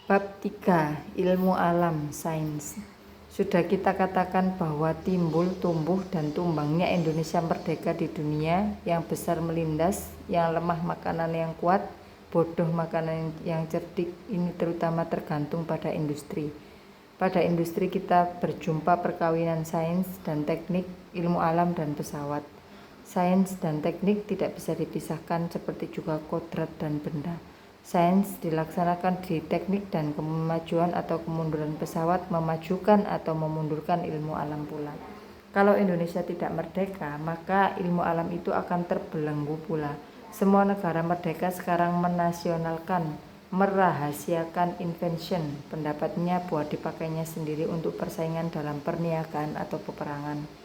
Bab 3. Ilmu alam, sains. Sudah kita katakan bahwa timbul, tumbuh, dan tumbangnya Indonesia merdeka di dunia, yang besar melindas, yang lemah makanan yang kuat, bodoh makanan yang cerdik, ini terutama tergantung pada industri. Pada industri kita berjumpa perkawinan sains dan teknik, ilmu alam dan pesawat. Sains dan teknik tidak bisa dipisahkan seperti juga kodrat dan benda. Sains dilaksanakan di teknik dan kemajuan atau kemunduran pesawat memajukan atau memundurkan ilmu alam pula. Kalau Indonesia tidak merdeka, maka ilmu alam itu akan terbelenggu pula. Semua negara merdeka sekarang menasionalkan, merahasiakan invention, pendapatnya buat dipakainya sendiri untuk persaingan dalam perniagaan atau peperangan.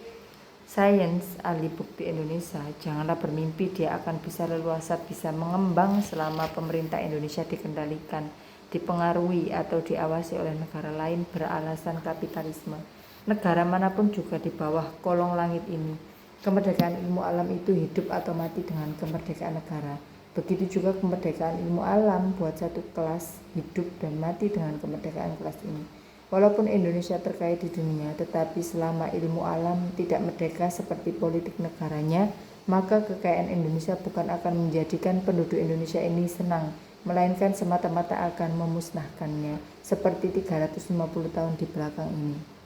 Sains, ahli bukti Indonesia, janganlah bermimpi dia akan bisa leluasa bisa mengembang selama pemerintah Indonesia dikendalikan, dipengaruhi atau diawasi oleh negara lain beralasan kapitalisme. Negara manapun juga di bawah kolong langit ini. Kemerdekaan ilmu alam itu hidup atau mati dengan kemerdekaan negara. Begitu juga kemerdekaan ilmu alam buat satu kelas hidup dan mati dengan kemerdekaan kelas ini. Walaupun Indonesia terkaya di dunia, tetapi selama ilmu alam tidak merdeka seperti politik negaranya, maka kekayaan Indonesia bukan akan menjadikan penduduk Indonesia ini senang, melainkan semata-mata akan memusnahkannya, seperti 350 tahun di belakang ini.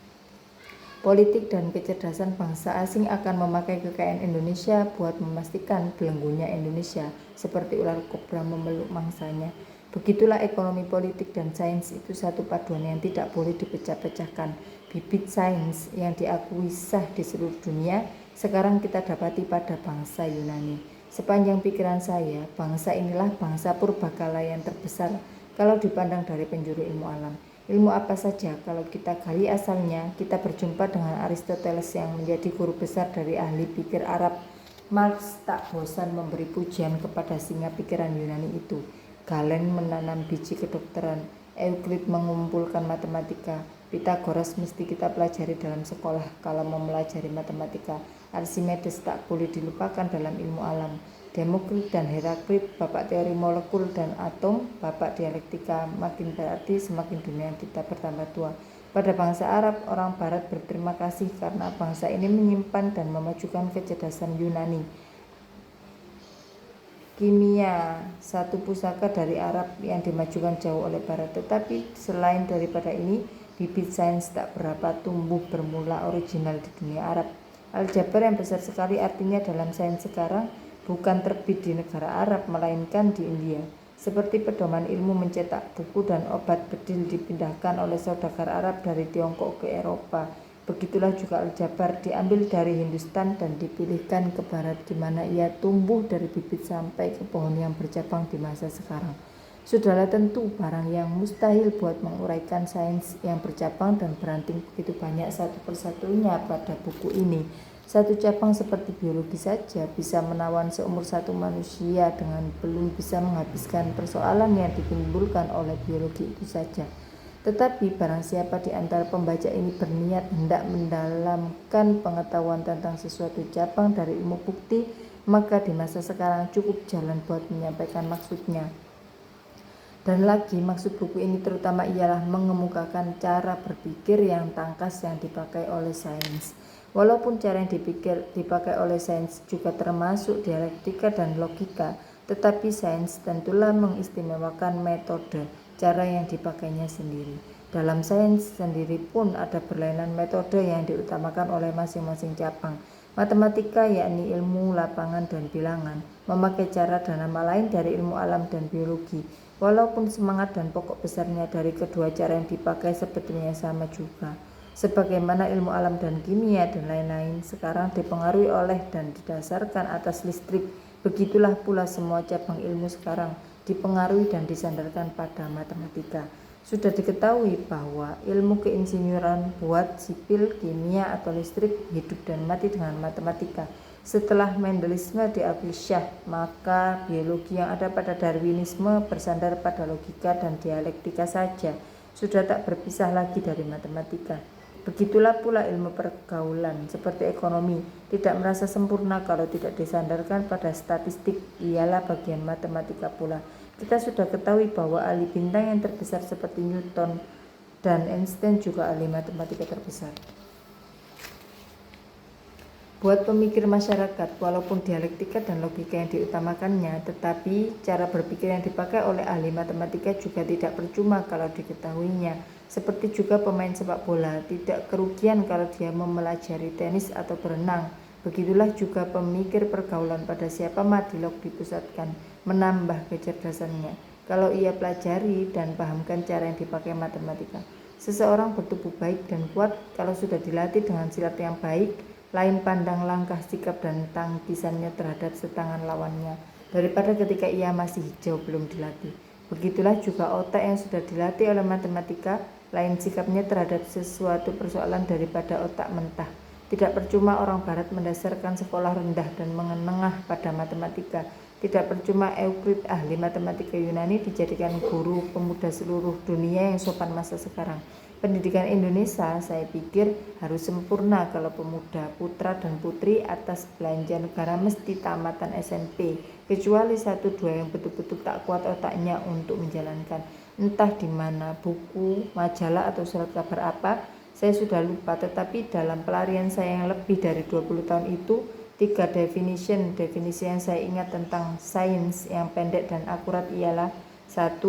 Politik dan kecerdasan bangsa asing akan memakai kekayaan Indonesia buat memastikan belenggunya Indonesia, seperti ular kobra memeluk mangsanya. Begitulah ekonomi, politik, dan sains itu satu paduan yang tidak boleh dipecah-pecahkan. Bibit sains yang diakui sah di seluruh dunia sekarang kita dapati pada bangsa Yunani. Sepanjang pikiran saya, bangsa inilah bangsa purbakala yang terbesar kalau dipandang dari penjuru ilmu alam. Ilmu apa saja kalau kita gali asalnya, kita berjumpa dengan Aristoteles yang menjadi guru besar dari ahli pikir Arab. Marx tak bosan memberi pujian kepada singa pikiran Yunani itu. Galen menanam biji kedokteran, Euclid mengumpulkan matematika, Pythagoras mesti kita pelajari dalam sekolah kalau mau mempelajari matematika, Archimedes tak boleh dilupakan dalam ilmu alam, Demokrit dan Heraklit, bapak teori molekul dan atom, bapak dialektika. Makin berarti semakin dunia kita bertambah tua. Pada bangsa Arab, orang Barat berterima kasih karena bangsa ini menyimpan dan memajukan kecerdasan Yunani. Kimia, satu pusaka dari Arab yang dimajukan jauh oleh Barat. Tetapi selain daripada ini, bibit sains tak berapa tumbuh bermula original di dunia Arab. Aljabar yang besar sekali artinya dalam sains sekarang bukan terbit di negara Arab, melainkan di India. Seperti pedoman ilmu mencetak buku dan obat bedil dipindahkan oleh saudagar Arab dari Tiongkok ke Eropa. Begitulah juga Aljabar diambil dari Hindustan dan dipilihkan ke barat di mana ia tumbuh dari bibit sampai ke pohon yang bercabang di masa sekarang. Sudahlah tentu barang yang mustahil buat menguraikan sains yang bercabang dan beranting begitu banyak satu persatunya pada buku ini. Satu cabang seperti biologi saja bisa menawan seumur satu manusia dengan belum bisa menghabiskan persoalan yang ditimbulkan oleh biologi itu saja. Tetapi barang siapa di antara pembaca ini berniat hendak mendalamkan pengetahuan tentang sesuatu cabang dari ilmu bukti, maka di masa sekarang cukup jalan buat menyampaikan maksudnya. Dan lagi maksud buku ini terutama ialah mengemukakan cara berpikir yang tangkas yang dipakai oleh sains. Walaupun cara yang dipakai oleh sains juga termasuk dialektika dan logika, tetapi sains tentulah mengistimewakan metode, cara yang dipakainya sendiri. Dalam sains sendiri pun ada berlainan metode yang diutamakan oleh masing-masing cabang. Matematika yakni ilmu lapangan dan bilangan, memakai cara dan nama lain dari ilmu alam dan biologi. Walaupun semangat dan pokok besarnya dari kedua cara yang dipakai sebetulnya sama juga. Sebagaimana ilmu alam dan kimia dan lain-lain sekarang dipengaruhi oleh dan didasarkan atas listrik, begitulah pula semua cabang ilmu sekarang dipengaruhi dan disandarkan pada matematika. Sudah diketahui bahwa ilmu keinsinyuran buat sipil, kimia atau listrik hidup dan mati dengan matematika. Setelah Mendelisme diakui syah, maka biologi yang ada pada Darwinisme bersandar pada logika dan dialektika saja, sudah tak berpisah lagi dari matematika. Begitulah pula ilmu pergaulan, seperti ekonomi, tidak merasa sempurna kalau tidak disandarkan pada statistik, ialah bagian matematika pula. Kita sudah ketahui bahwa ahli bintang yang terbesar seperti Newton dan Einstein juga ahli matematika terbesar. Buat pemikir masyarakat, walaupun dialektika dan logika yang diutamakannya, tetapi cara berpikir yang dipakai oleh ahli matematika juga tidak percuma kalau diketahuinya. Seperti juga pemain sepak bola, tidak kerugian kalau dia mempelajari tenis atau berenang. Begitulah juga pemikir pergaulan, pada siapa madilog dipusatkan, menambah kecerdasannya. Kalau ia pelajari dan pahamkan cara yang dipakai matematika. Seseorang bertubuh baik dan kuat kalau sudah dilatih dengan silat yang baik, lain pandang langkah, sikap, dan tangkisannya terhadap setangan lawannya daripada ketika ia masih hijau belum dilatih. Begitulah juga otak yang sudah dilatih oleh matematika, lain sikapnya terhadap sesuatu persoalan daripada otak mentah. Tidak percuma orang barat mendasarkan sekolah rendah dan menengah pada matematika. Tidak percuma Euclid, ahli matematika Yunani, dijadikan guru pemuda seluruh dunia yang sopan masa sekarang. Pendidikan Indonesia, saya pikir, harus sempurna kalau pemuda, putra dan putri atas belanja negara mesti tamatan SMP, kecuali 1-2 yang betul-betul tak kuat otaknya untuk menjalankan. Entah di mana, buku, majalah atau surat kabar apa, saya sudah lupa, tetapi dalam pelarian saya yang lebih dari 20 tahun itu, 3 definisi yang saya ingat tentang sains yang pendek dan akurat ialah: 1.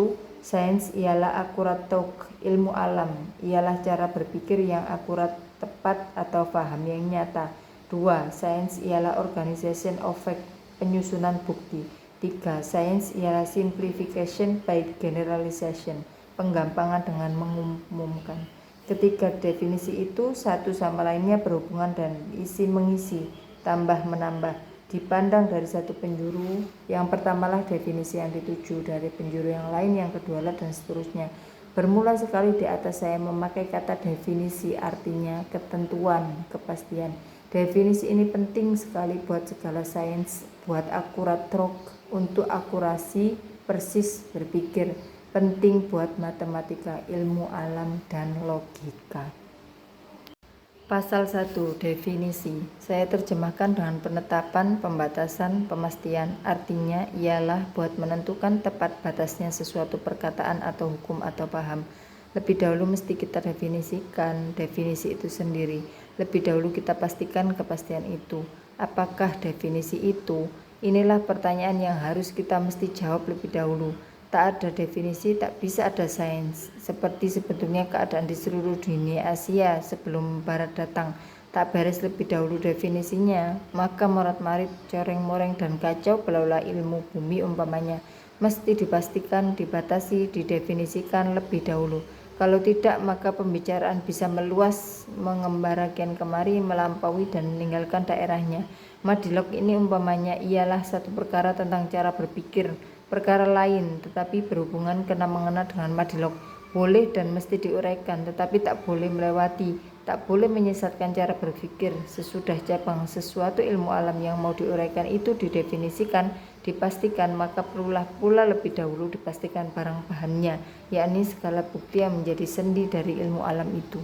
Sains ialah akurat talk, ilmu alam ialah cara berpikir yang akurat, tepat atau paham yang nyata. 2. Sains ialah organization of fact, penyusunan bukti. 3. Sains ialah simplification by generalization, penggampangan dengan mengumumkan. Ketiga definisi itu satu sama lainnya berhubungan dan isi mengisi, tambah menambah, dipandang dari satu penjuru. Yang pertamalah definisi yang dituju, dari penjuru yang lain yang kedualah, dan seterusnya. Bermula sekali di atas saya memakai kata definisi, artinya ketentuan, kepastian. Definisi ini penting sekali buat segala sains, buat akurat trok, untuk akurasi persis berpikir, penting buat matematika, ilmu alam, dan logika. Pasal 1. Definisi. Saya terjemahkan dengan penetapan, pembatasan, pemastian. Artinya ialah buat menentukan tepat batasnya sesuatu perkataan atau hukum atau paham. Lebih dahulu mesti kita definisikan definisi itu sendiri. Lebih dahulu kita pastikan kepastian itu. Apakah definisi itu? Inilah pertanyaan yang harus kita mesti jawab lebih dahulu. Tak ada definisi, tak bisa ada sains. Seperti sebetulnya keadaan di seluruh dunia Asia sebelum Barat datang. Tak beres lebih dahulu definisinya, maka morat-marit, coreng-moreng, dan kacau belaulah ilmu bumi umpamanya. Mesti dipastikan, dibatasi, didefinisikan lebih dahulu. Kalau tidak, maka pembicaraan bisa meluas, mengembara kian kemari, melampaui dan meninggalkan daerahnya. Madilog ini umpamanya ialah satu perkara tentang cara berpikir, perkara lain tetapi berhubungan kena-mengena dengan madilog. Boleh dan mesti diuraikan, tetapi tak boleh melewati, tak boleh menyesatkan cara berpikir. Sesudah cabang sesuatu ilmu alam yang mau diuraikan itu didefinisikan, dipastikan, maka perlulah pula lebih dahulu dipastikan barang bahannya, yakni segala bukti yang menjadi sendi dari ilmu alam itu.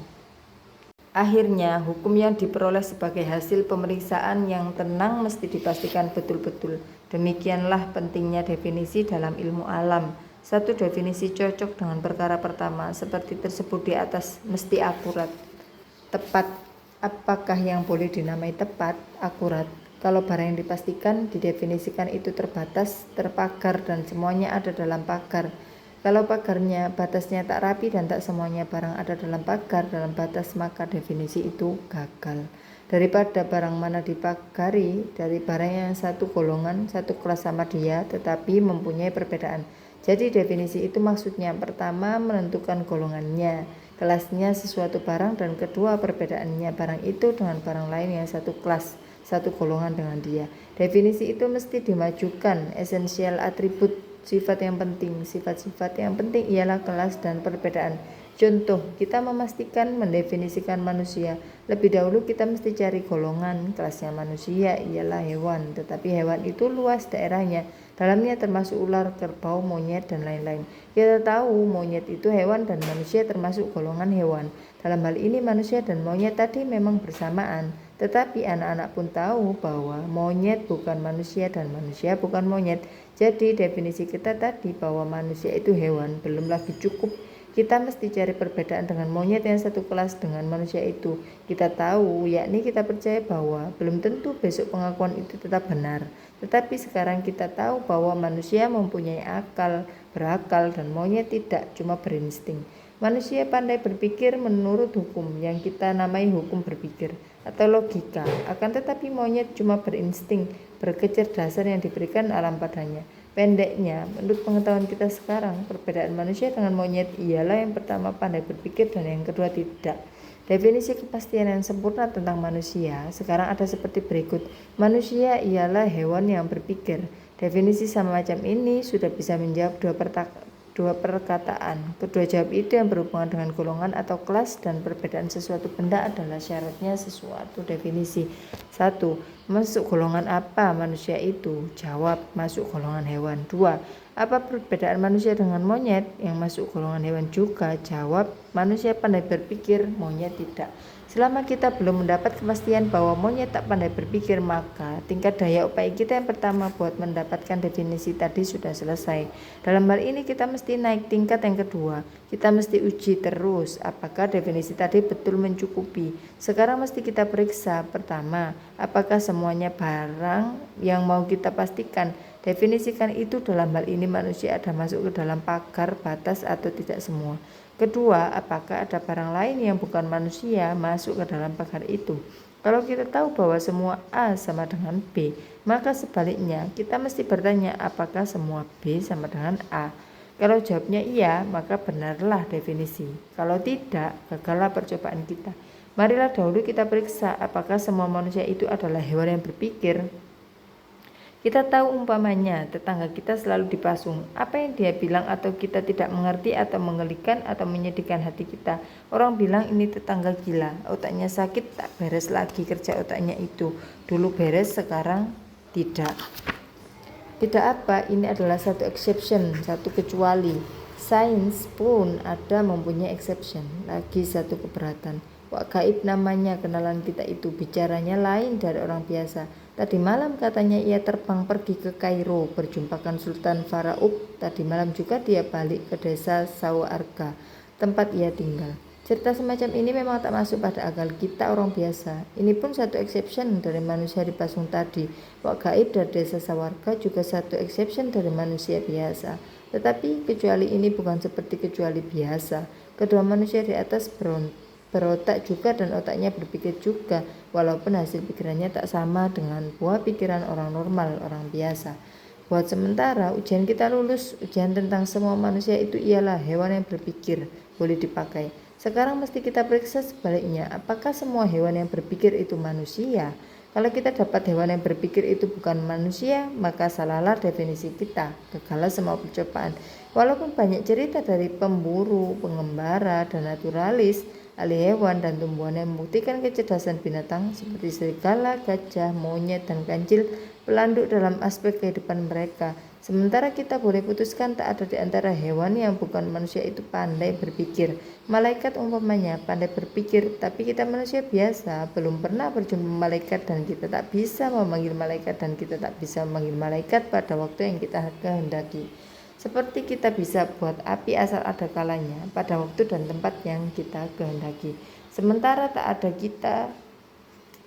Akhirnya, hukum yang diperoleh sebagai hasil pemeriksaan yang tenang mesti dipastikan betul-betul. Demikianlah pentingnya definisi dalam ilmu alam. Satu definisi cocok dengan perkara pertama, seperti tersebut di atas, mesti akurat, tepat. Apakah yang boleh dinamai tepat, akurat? Kalau barang yang dipastikan, didefinisikan itu terbatas, terpagar, dan semuanya ada dalam pagar. Kalau pagarnya, batasnya tak rapi dan tak semuanya barang ada dalam pagar, dalam batas, maka definisi itu gagal. Daripada barang mana dipagari, dari barang yang satu golongan, satu kelas sama dia, tetapi mempunyai perbedaan. Jadi definisi itu maksudnya pertama menentukan golongannya, kelasnya sesuatu barang, dan kedua perbedaannya barang itu dengan barang lain yang satu kelas, satu golongan dengan dia. Definisi itu mesti dimajukan, esensial atribut, sifat yang penting. Sifat-sifat yang penting ialah kelas dan perbedaan. Contoh, kita memastikan mendefinisikan manusia. Lebih dahulu kita mesti cari golongan. Kelasnya manusia ialah hewan, tetapi hewan itu luas daerahnya. Dalamnya termasuk ular, kerbau, monyet, dan lain-lain. Kita tahu monyet itu hewan dan manusia termasuk golongan hewan. Dalam hal ini manusia dan monyet tadi memang bersamaan, Tetapi anak-anak pun tahu bahwa monyet bukan manusia dan manusia bukan monyet. Jadi definisi kita tadi bahwa manusia itu hewan belum lagi cukup. Kita mesti cari perbedaan dengan monyet yang satu kelas dengan manusia itu. Kita tahu, yakni kita percaya bahwa belum tentu besok pengakuan itu tetap benar. Tetapi sekarang kita tahu bahwa manusia mempunyai akal, berakal, dan monyet tidak, cuma berinsting. Manusia pandai berpikir menurut hukum yang kita namai hukum berpikir atau logika. Akan tetapi monyet cuma berinsting, berkecerdasan yang diberikan alam padanya. Pendeknya, menurut pengetahuan kita sekarang, perbedaan manusia dengan monyet ialah yang pertama pandai berpikir dan yang kedua tidak. Definisi kepastian yang sempurna tentang manusia sekarang ada seperti berikut. Manusia ialah hewan yang berpikir. Definisi sama macam ini sudah bisa menjawab dua perkataan. Kedua jawab itu yang berhubungan dengan golongan atau kelas dan perbedaan sesuatu benda adalah syaratnya sesuatu definisi. 1. Masuk golongan apa manusia itu? Jawab, masuk golongan hewan. 2. Apa perbedaan manusia dengan monyet? Yang masuk golongan hewan juga. Jawab, manusia pandai berpikir, monyet tidak. Selama kita belum mendapat kepastian bahwa monyet tak pandai berpikir, maka tingkat daya upaya kita yang pertama buat mendapatkan definisi tadi sudah selesai. Dalam hal ini kita mesti naik tingkat yang kedua. Kita mesti uji terus apakah definisi tadi betul mencukupi. Sekarang mesti kita periksa. Pertama, apakah semuanya barang yang mau kita pastikan. Definisikan itu dalam hal ini manusia ada masuk ke dalam pagar, batas atau tidak semua. Kedua, apakah ada barang lain yang bukan manusia masuk ke dalam pagar itu? Kalau kita tahu bahwa semua A sama dengan B, maka sebaliknya kita mesti bertanya apakah semua B sama dengan A. Kalau jawabnya iya, maka benarlah definisi. Kalau tidak, gagallah percobaan kita. Marilah dahulu kita periksa apakah semua manusia itu adalah hewan yang berpikir. Kita tahu umpamanya tetangga kita selalu dipasung. Apa yang dia bilang atau kita tidak mengerti atau menggelikan atau menyedihkan hati kita. Orang bilang ini tetangga gila, otaknya sakit, tak beres lagi kerja otaknya itu. Dulu beres, sekarang tidak. Tidak apa, ini adalah satu exception, satu kecuali. Sains pun ada mempunyai exception, lagi satu keberatan. Wak gaib namanya kenalan kita itu, bicaranya lain dari orang biasa. Tadi malam katanya ia terbang pergi ke Kairo, berjumpakan Sultan Faraub. Tadi malam juga dia balik ke desa Sawarga, tempat ia tinggal. Cerita semacam ini memang tak masuk pada akal kita orang biasa. Ini pun satu exception dari manusia dipasung tadi. Wak gaib dari desa Sawarga juga satu exception dari manusia biasa. Tetapi kecuali ini bukan seperti kecuali biasa. Kedua manusia di atas berotak juga dan otaknya berpikir juga, walaupun hasil pikirannya tak sama dengan buah pikiran orang normal, orang biasa. Buat sementara ujian kita lulus, ujian tentang semua manusia itu ialah hewan yang berpikir, boleh dipakai. Sekarang mesti kita periksa sebaliknya, apakah semua hewan yang berpikir itu manusia? Kalau kita dapat hewan yang berpikir itu bukan manusia, maka salahlah definisi kita, gagallah semua percobaan. Walaupun banyak cerita dari pemburu, pengembara, dan naturalis, ahli hewan dan tumbuhan yang membuktikan kecerdasan binatang seperti serigala, gajah, monyet, dan kancil pelanduk dalam aspek kehidupan mereka. Sementara kita boleh putuskan tak ada di antara hewan yang bukan manusia itu pandai berpikir. Malaikat umpamanya pandai berpikir, tapi kita manusia biasa belum pernah berjumpa malaikat dan kita tak bisa memanggil malaikat dan kita tak bisa memanggil malaikat pada waktu yang kita kehendaki. Seperti kita bisa buat api asal ada kalanya pada waktu dan tempat yang kita kehendaki. Sementara tak ada kita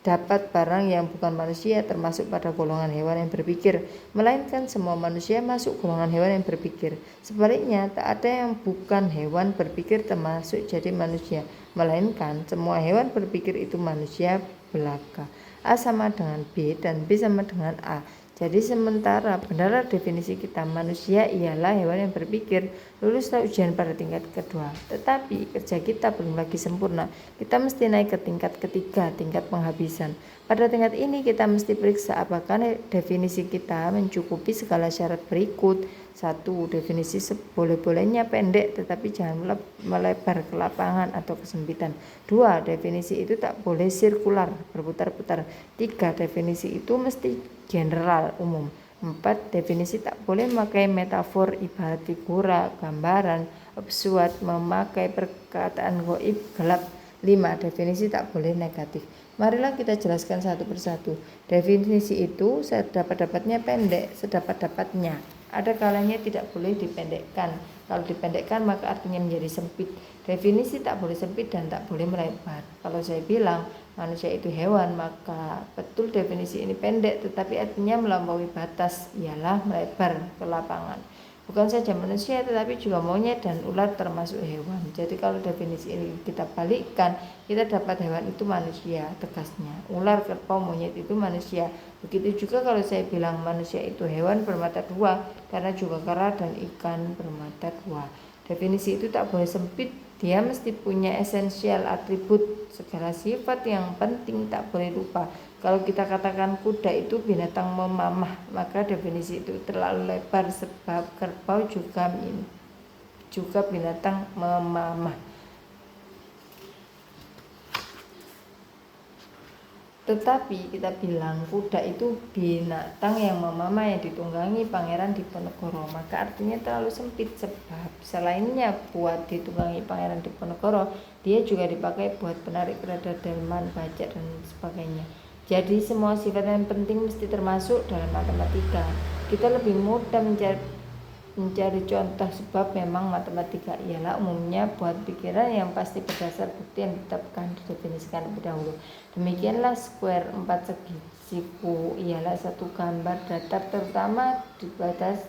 dapat barang yang bukan manusia termasuk pada golongan hewan yang berpikir, melainkan semua manusia masuk golongan hewan yang berpikir. Sebaliknya tak ada yang bukan hewan berpikir termasuk jadi manusia, melainkan semua hewan berpikir itu manusia belaka. A sama dengan B dan B sama dengan A. Jadi sementara benarlah definisi kita manusia ialah hewan yang berpikir, luluslah ujian pada tingkat kedua. Tetapi kerja kita belum lagi sempurna. Kita mesti naik ke tingkat ketiga, tingkat penghabisan. Pada tingkat ini kita mesti periksa apakah definisi kita mencukupi segala syarat berikut. 1. Definisi seboleh-bolehnya pendek tetapi jangan melebar ke lapangan atau kesempitan. 2. Definisi itu tak boleh sirkular, berputar-putar. 3. Definisi itu mesti general, umum. 4. Definisi tak boleh memakai metafor, ibarat figura, gambaran, absurd, memakai perkataan goib, gelap. 5. Definisi tak boleh negatif. Marilah kita jelaskan satu persatu. Definisi itu sedapat-dapatnya pendek, sedapat-dapatnya. Ada kalanya tidak boleh dipendekkan. Kalau dipendekkan maka artinya menjadi sempit. Definisi tak boleh sempit dan tak boleh melebar. Kalau saya bilang manusia itu hewan, maka betul definisi ini pendek, tetapi artinya melampaui batas, ialah melebar ke lapangan. Bukan saja manusia tetapi juga monyet dan ular termasuk hewan. Jadi kalau definisi ini kita balikkan, kita dapat hewan itu manusia, tegasnya. Ular, kerbau, monyet itu manusia. Begitu juga kalau saya bilang manusia itu hewan bermata dua, karena juga kera dan ikan bermata dua. Definisi itu tak boleh sempit, dia mesti punya esensial atribut, segala sifat yang penting tak boleh lupa. Kalau kita katakan kuda itu binatang memamah, maka definisi itu terlalu lebar, sebab kerbau juga binatang memamah. Tetapi kita bilang kuda itu binatang yang memamah yang ditunggangi Pangeran Diponegoro, maka artinya terlalu sempit, sebab selainnya buat ditunggangi Pangeran Diponegoro, dia juga dipakai buat penarik kereta, delman, bajak dan sebagainya. Jadi semua sifat yang penting mesti termasuk dalam matematika. Kita lebih mudah mencari contoh, sebab memang matematika ialah umumnya buat pikiran yang pasti berdasar bukti yang ditetapkan, didefinisikan lebih dahulu. Demikianlah square 4 segi siku ialah satu gambar datar terutama di batas.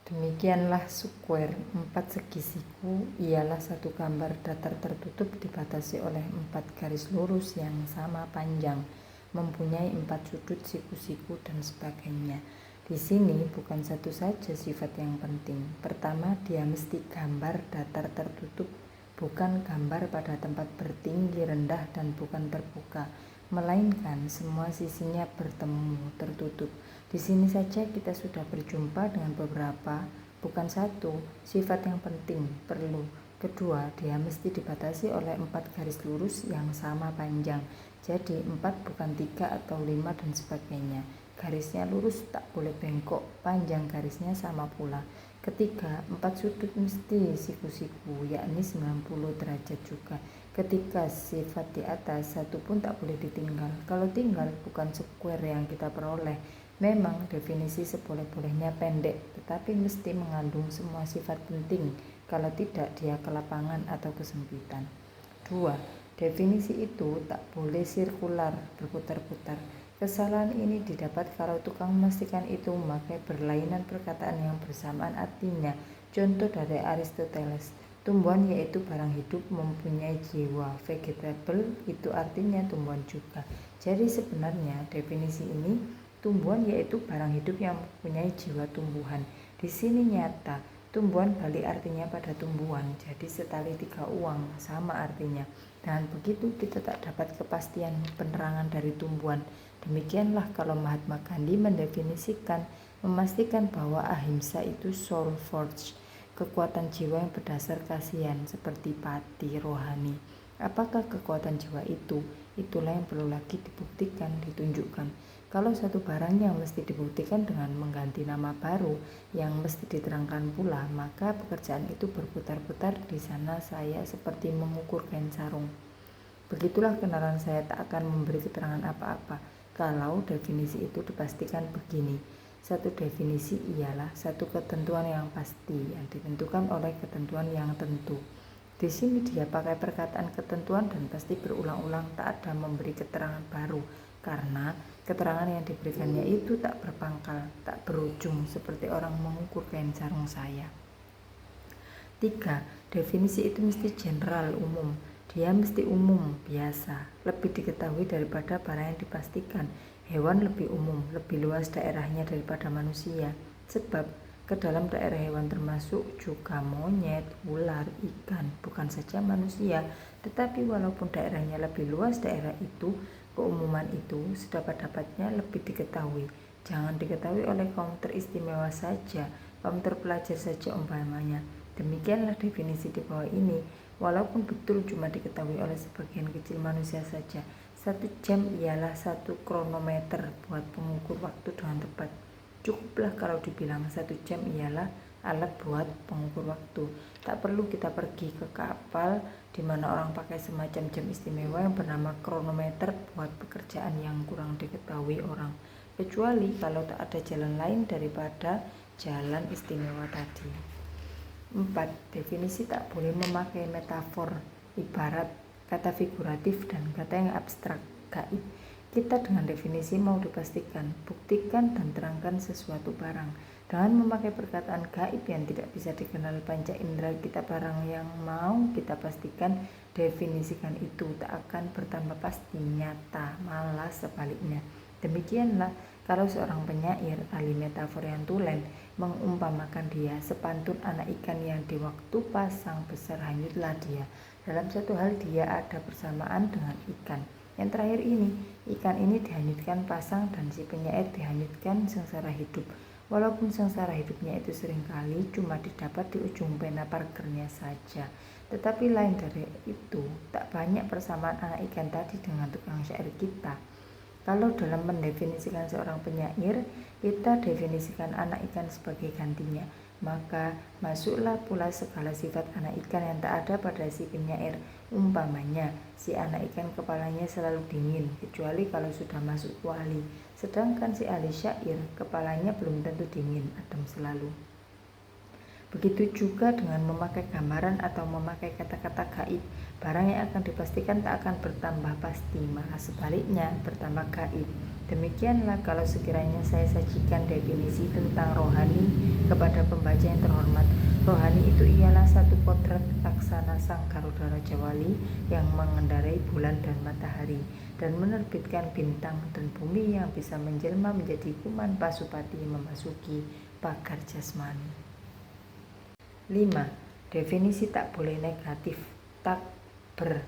Demikianlah square 4 segi siku ialah satu gambar datar tertutup dibatasi oleh 4 garis lurus yang sama panjang, mempunyai 4 sudut siku-siku dan sebagainya. Di sini bukan satu saja sifat yang penting. Pertama, dia mesti gambar datar tertutup, bukan gambar pada tempat bertinggi, rendah, dan bukan terbuka, melainkan semua sisinya bertemu, tertutup. Di sini saja kita sudah berjumpa dengan beberapa, bukan satu, sifat yang penting, perlu. Kedua, dia mesti dibatasi oleh 4 garis lurus yang sama panjang. Jadi 4 bukan 3 atau 5 dan sebagainya. Garisnya lurus, tak boleh bengkok, panjang garisnya sama pula. Ketiga, 4 sudut mesti siku-siku, yakni 90 derajat juga. Ketika sifat di atas, satu pun tak boleh ditinggal. Kalau tinggal, bukan square yang kita peroleh. Memang definisi seboleh-bolehnya pendek, tetapi mesti mengandung semua sifat penting. Kalau tidak, dia kelapangan atau kesempitan. 2. Definisi itu tak boleh sirkular, berputar-putar. Kesalahan ini didapat kalau tukang memastikan itu memakai berlainan perkataan yang bersamaan artinya. Contoh dari Aristoteles, tumbuhan yaitu barang hidup mempunyai jiwa, vegetable itu artinya tumbuhan juga. Jadi sebenarnya definisi ini tumbuhan yaitu barang hidup yang mempunyai jiwa tumbuhan. Di sini nyata, tumbuhan balik artinya pada tumbuhan, jadi setali 3 uang, sama artinya. Dan begitu kita tak dapat kepastian penerangan dari tumbuhan. Demikianlah kalau Mahatma Gandhi mendefinisikan, memastikan bahwa ahimsa itu soul force, kekuatan jiwa yang berdasar kasihan, seperti pati rohani. Apakah kekuatan jiwa itu? Itulah yang perlu lagi dibuktikan, ditunjukkan. Kalau satu barang yang mesti dibuktikan dengan mengganti nama baru yang mesti diterangkan pula, maka pekerjaan itu berputar-putar di sana saya seperti mengukur kain sarung. Begitulah kenalan saya tak akan memberi keterangan apa-apa kalau definisi itu dipastikan begini. Satu definisi ialah satu ketentuan yang pasti yang ditentukan oleh ketentuan yang tentu. Di sini dia pakai perkataan ketentuan dan pasti berulang-ulang, tak ada memberi keterangan baru, karena keterangan yang diberikannya itu tak berpangkal, tak berujung seperti orang mengukur kain sarung saya. 3. Definisi itu mesti general, umum. Dia mesti umum, biasa, lebih diketahui daripada barang yang dipastikan. Hewan lebih umum, lebih luas daerahnya daripada manusia. Sebab ke dalam daerah hewan termasuk juga monyet, ular, ikan, bukan saja manusia. Tetapi walaupun daerahnya lebih luas daerah itu, keumuman itu sedapat-dapatnya lebih diketahui. Jangan diketahui oleh kaum teristimewa saja, kaum terpelajar saja umpamanya. Demikianlah definisi di bawah ini, walaupun betul cuma diketahui oleh sebagian kecil manusia saja. 1 jam ialah 1 kronometer buat pengukur waktu dengan tepat. Cukuplah kalau dibilang 1 jam ialah alat buat pengukur waktu. Tak perlu kita pergi ke kapal di mana orang pakai semacam jam istimewa yang bernama kronometer buat pekerjaan yang kurang diketahui orang, kecuali kalau tak ada jalan lain daripada jalan istimewa tadi. 4. Definisi tak boleh memakai metafor, ibarat, kata figuratif, dan kata yang abstrak, gaib. Kita dengan definisi mau dipastikan, buktikan, dan terangkan sesuatu barang. Dengan memakai perkataan gaib yang tidak bisa dikenal panca indera kita, barang yang mau kita pastikan, definisikan itu tak akan bertambah pasti, nyata, malah sebaliknya. Demikianlah kalau seorang penyair, ahli metafor yang tulen, mengumpamakan dia sepantun anak ikan yang di waktu pasang besar hanyutlah dia. Dalam satu hal dia ada persamaan dengan ikan. Yang terakhir ini, ikan ini dihanyutkan pasang dan si penyair dihanyutkan sengsara hidup. Walaupun sengsara hidupnya itu seringkali cuma didapat di ujung pena parkernya saja. Tetapi lain dari itu, tak banyak persamaan anak ikan tadi dengan tukang syair kita. Kalau dalam mendefinisikan seorang penyair, kita definisikan anak ikan sebagai gantinya, maka masuklah pula segala sifat anak ikan yang tak ada pada si penyair. Umpamanya, si anak ikan kepalanya selalu dingin, kecuali kalau sudah masuk kuali. Sedangkan si ahli syair, kepalanya belum tentu dingin, adem selalu. Begitu juga dengan memakai gambaran atau memakai kata-kata gaib, barang yang akan dipastikan tak akan bertambah pasti, malah sebaliknya bertambah gaib. Demikianlah kalau sekiranya saya sajikan definisi tentang rohani kepada pembaca yang terhormat. Rohani itu ialah satu potret laksana sang Garuda Raja Wali yang mengendarai bulan dan matahari dan menerbitkan bintang dan bumi yang bisa menjelma menjadi kuman pasupati memasuki pagar jasmani. 5. Definisi tak boleh negatif, takber.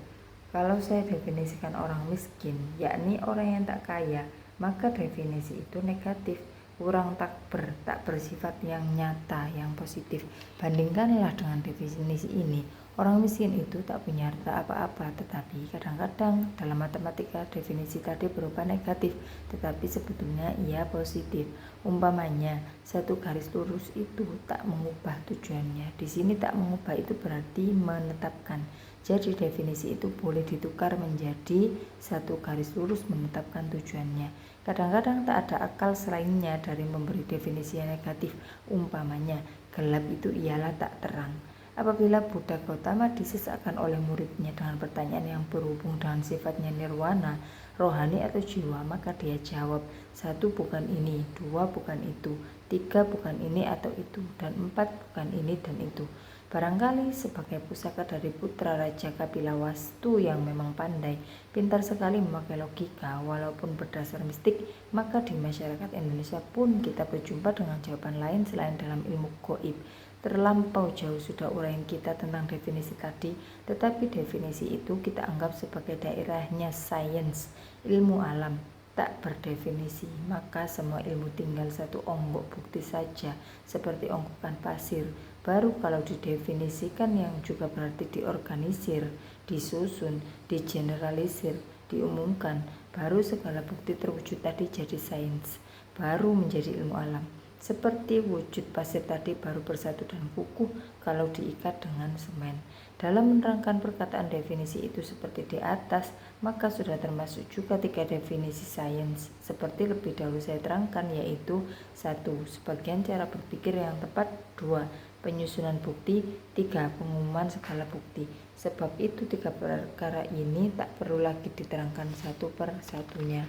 Kalau saya definisikan orang miskin, yakni orang yang tak kaya, maka definisi itu negatif, kurang takber, tak bersifat yang nyata, yang positif. Bandingkanlah dengan definisi ini. Orang miskin itu tak punya harta apa-apa, tetapi kadang-kadang dalam matematika definisi tadi berupa negatif, tetapi sebetulnya ia positif. Umpamanya, satu garis lurus itu tak mengubah tujuannya. Di sini tak mengubah itu berarti menetapkan. Jadi definisi itu boleh ditukar menjadi satu garis lurus menetapkan tujuannya. Kadang-kadang tak ada akal selainnya dari memberi definisi yang negatif. Umpamanya, gelap itu ialah tak terang. Apabila Buddha Gautama disesakkan oleh muridnya dengan pertanyaan yang berhubung dengan sifatnya nirwana, rohani atau jiwa, maka dia jawab, 1 bukan ini, 2 bukan itu, 3 bukan ini atau itu, dan 4 bukan ini dan itu. Barangkali sebagai pusaka dari putra Raja Kapilawastu yang memang pandai, pintar sekali memakai logika, walaupun berdasar mistik, maka di masyarakat Indonesia pun kita berjumpa dengan jawaban lain selain dalam ilmu gaib. Terlampau jauh sudah uraian kita tentang definisi tadi, tetapi definisi itu kita anggap sebagai daerahnya sains, ilmu alam, tak berdefinisi, maka semua ilmu tinggal satu onggok bukti saja, seperti ongkokan pasir. Baru kalau didefinisikan yang juga berarti diorganisir, disusun, digeneralisir, diumumkan, baru segala bukti terwujud tadi jadi sains, baru menjadi ilmu alam. Seperti wujud pasir tadi baru bersatu dan kukuh kalau diikat dengan semen. Dalam menerangkan perkataan definisi itu seperti di atas, maka sudah termasuk juga 3 definisi sains. Seperti lebih dahulu saya terangkan, yaitu 1. Sebagian cara berpikir yang tepat, 2. Penyusunan bukti, 3. Pengumuman segala bukti. Sebab itu 3 perkara ini tak perlu lagi diterangkan satu per satunya.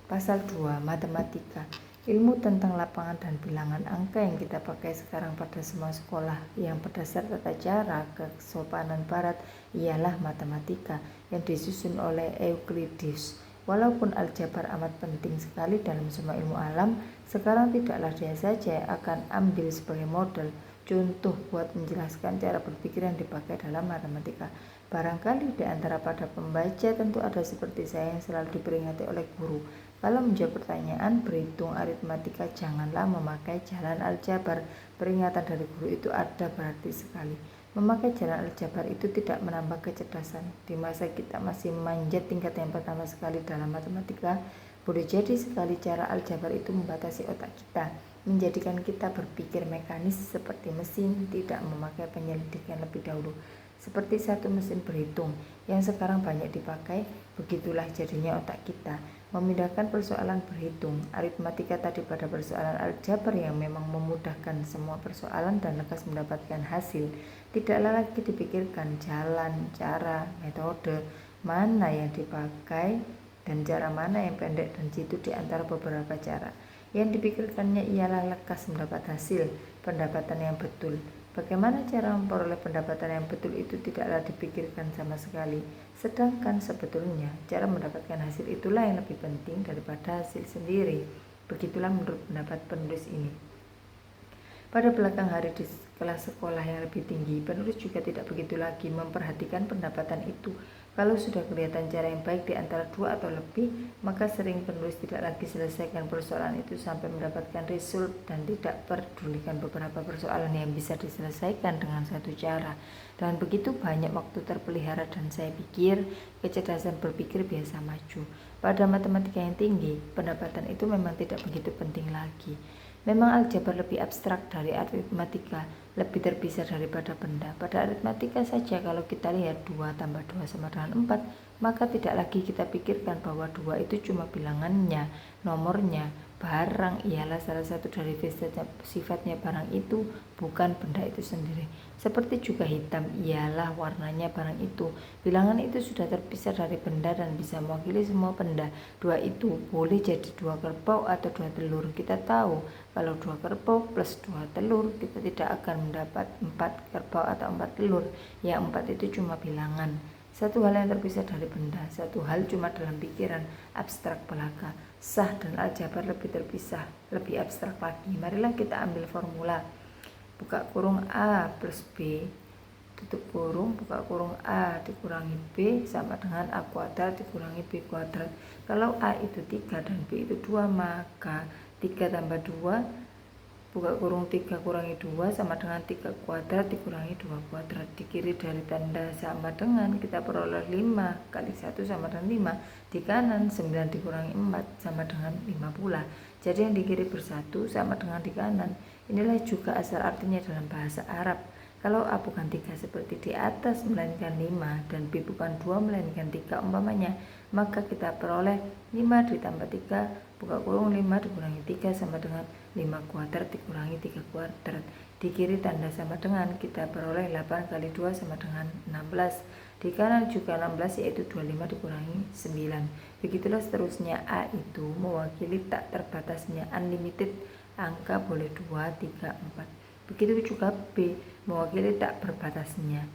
Pasal 2. Matematika. Ilmu tentang lapangan dan bilangan angka yang kita pakai sekarang pada semua sekolah yang berdasar tata cara kesopanan barat ialah matematika yang disusun oleh Euclides. Walaupun aljabar amat penting sekali dalam semua ilmu alam, sekarang tidaklah dia saja yang akan ambil sebagai model contoh buat menjelaskan cara berpikir yang dipakai dalam matematika. Barangkali di antara pada pembaca tentu ada seperti saya yang selalu diperingati oleh guru. Kalau menjawab pertanyaan berhitung aritmatika, janganlah memakai jalan aljabar. Peringatan dari guru itu ada berarti sekali. Memakai jalan aljabar itu tidak menambah kecerdasan. Di masa kita masih manjat tingkat yang pertama sekali dalam matematika, boleh jadi sekali cara aljabar itu membatasi otak kita. menjadikan kita berpikir mekanis seperti mesin, tidak memakai penyelidikan lebih dahulu. Seperti satu mesin berhitung yang sekarang banyak dipakai, begitulah jadinya otak kita. Memindahkan persoalan berhitung, aritmatika tadi pada persoalan aljabar yang memang memudahkan semua persoalan dan lekas mendapatkan hasil. Tidaklah lagi dipikirkan jalan, cara, metode, mana yang dipakai, dan cara mana yang pendek dan jitu di antara beberapa cara. Yang dipikirkannya ialah lekas mendapat hasil, pendapatan yang betul. Bagaimana cara memperoleh pendapatan yang betul itu tidaklah dipikirkan sama sekali. Sedangkan sebetulnya cara mendapatkan hasil itulah yang lebih penting daripada hasil sendiri. Begitulah menurut pendapat penulis ini. Pada belakang hari di kelas sekolah yang lebih tinggi, penulis juga tidak begitu lagi memperhatikan pendapatan itu. Kalau sudah kelihatan cara yang baik di antara dua atau lebih, maka sering penulis tidak lagi selesaikan persoalan itu sampai mendapatkan result dan tidak pedulikan beberapa persoalan yang bisa diselesaikan dengan satu cara. Dan begitu banyak waktu terpelihara dan saya pikir kecerdasan berpikir biasa maju. Pada matematika yang tinggi, pendapatan itu memang tidak begitu penting lagi. Memang aljabar lebih abstrak dari aritmatika, lebih terpisah daripada benda. Pada aritmatika saja kalau kita lihat 2 tambah 2 sama dengan 4, maka tidak lagi kita pikirkan bahwa 2 itu cuma bilangannya, nomornya. Barang ialah salah satu dari sifatnya barang itu, bukan benda itu sendiri. Seperti juga hitam ialah warnanya barang itu. Bilangan itu sudah terpisah dari benda dan bisa mewakili semua benda. 2 itu boleh jadi 2 kerbau atau 2 telur. Kita tahu kalau 2 kerbau plus 2 telur, kita tidak akan mendapat 4 kerbau atau 4 telur. Yang 4 itu cuma bilangan. Satu hal yang terpisah dari benda, satu hal cuma dalam pikiran, abstrak belaka. Sah dan aljabar lebih terpisah, lebih abstrak lagi. Marilah kita ambil formula. Buka kurung A plus B, tutup kurung, buka kurung A dikurangi B sama dengan A kuadrat dikurangi B kuadrat. Kalau A itu 3 dan B itu 2, maka 3 tambah 2, buka kurung 3 kurangi 2 sama dengan 3 kuadrat dikurangi 2 kuadrat. Di kiri dari tanda sama dengan kita peroleh 5 kali 1 sama dengan 5. Di kanan 9 dikurangi 4 sama dengan 5 pula. Jadi yang di kiri bersatu sama dengan di kanan. Inilah juga asal artinya dalam bahasa Arab. Kalau A bukan 3 seperti di atas melainkan 5 dan B bukan 2 melainkan 3 umpamanya, maka kita peroleh 5 ditambah 3 buka kurung 5 dikurangi 3 sama dengan 5 kuadrat dikurangi 3 kuadrat. Di kiri tanda sama dengan kita peroleh 8 kali 2 sama dengan 16. Di kanan juga 16 yaitu 25 dikurangi 9. Begitulah seterusnya. A itu mewakili tak terbatasnya, unlimited, angka boleh 2, 3, 4. Begitu juga B mewakili tak berbatasnya.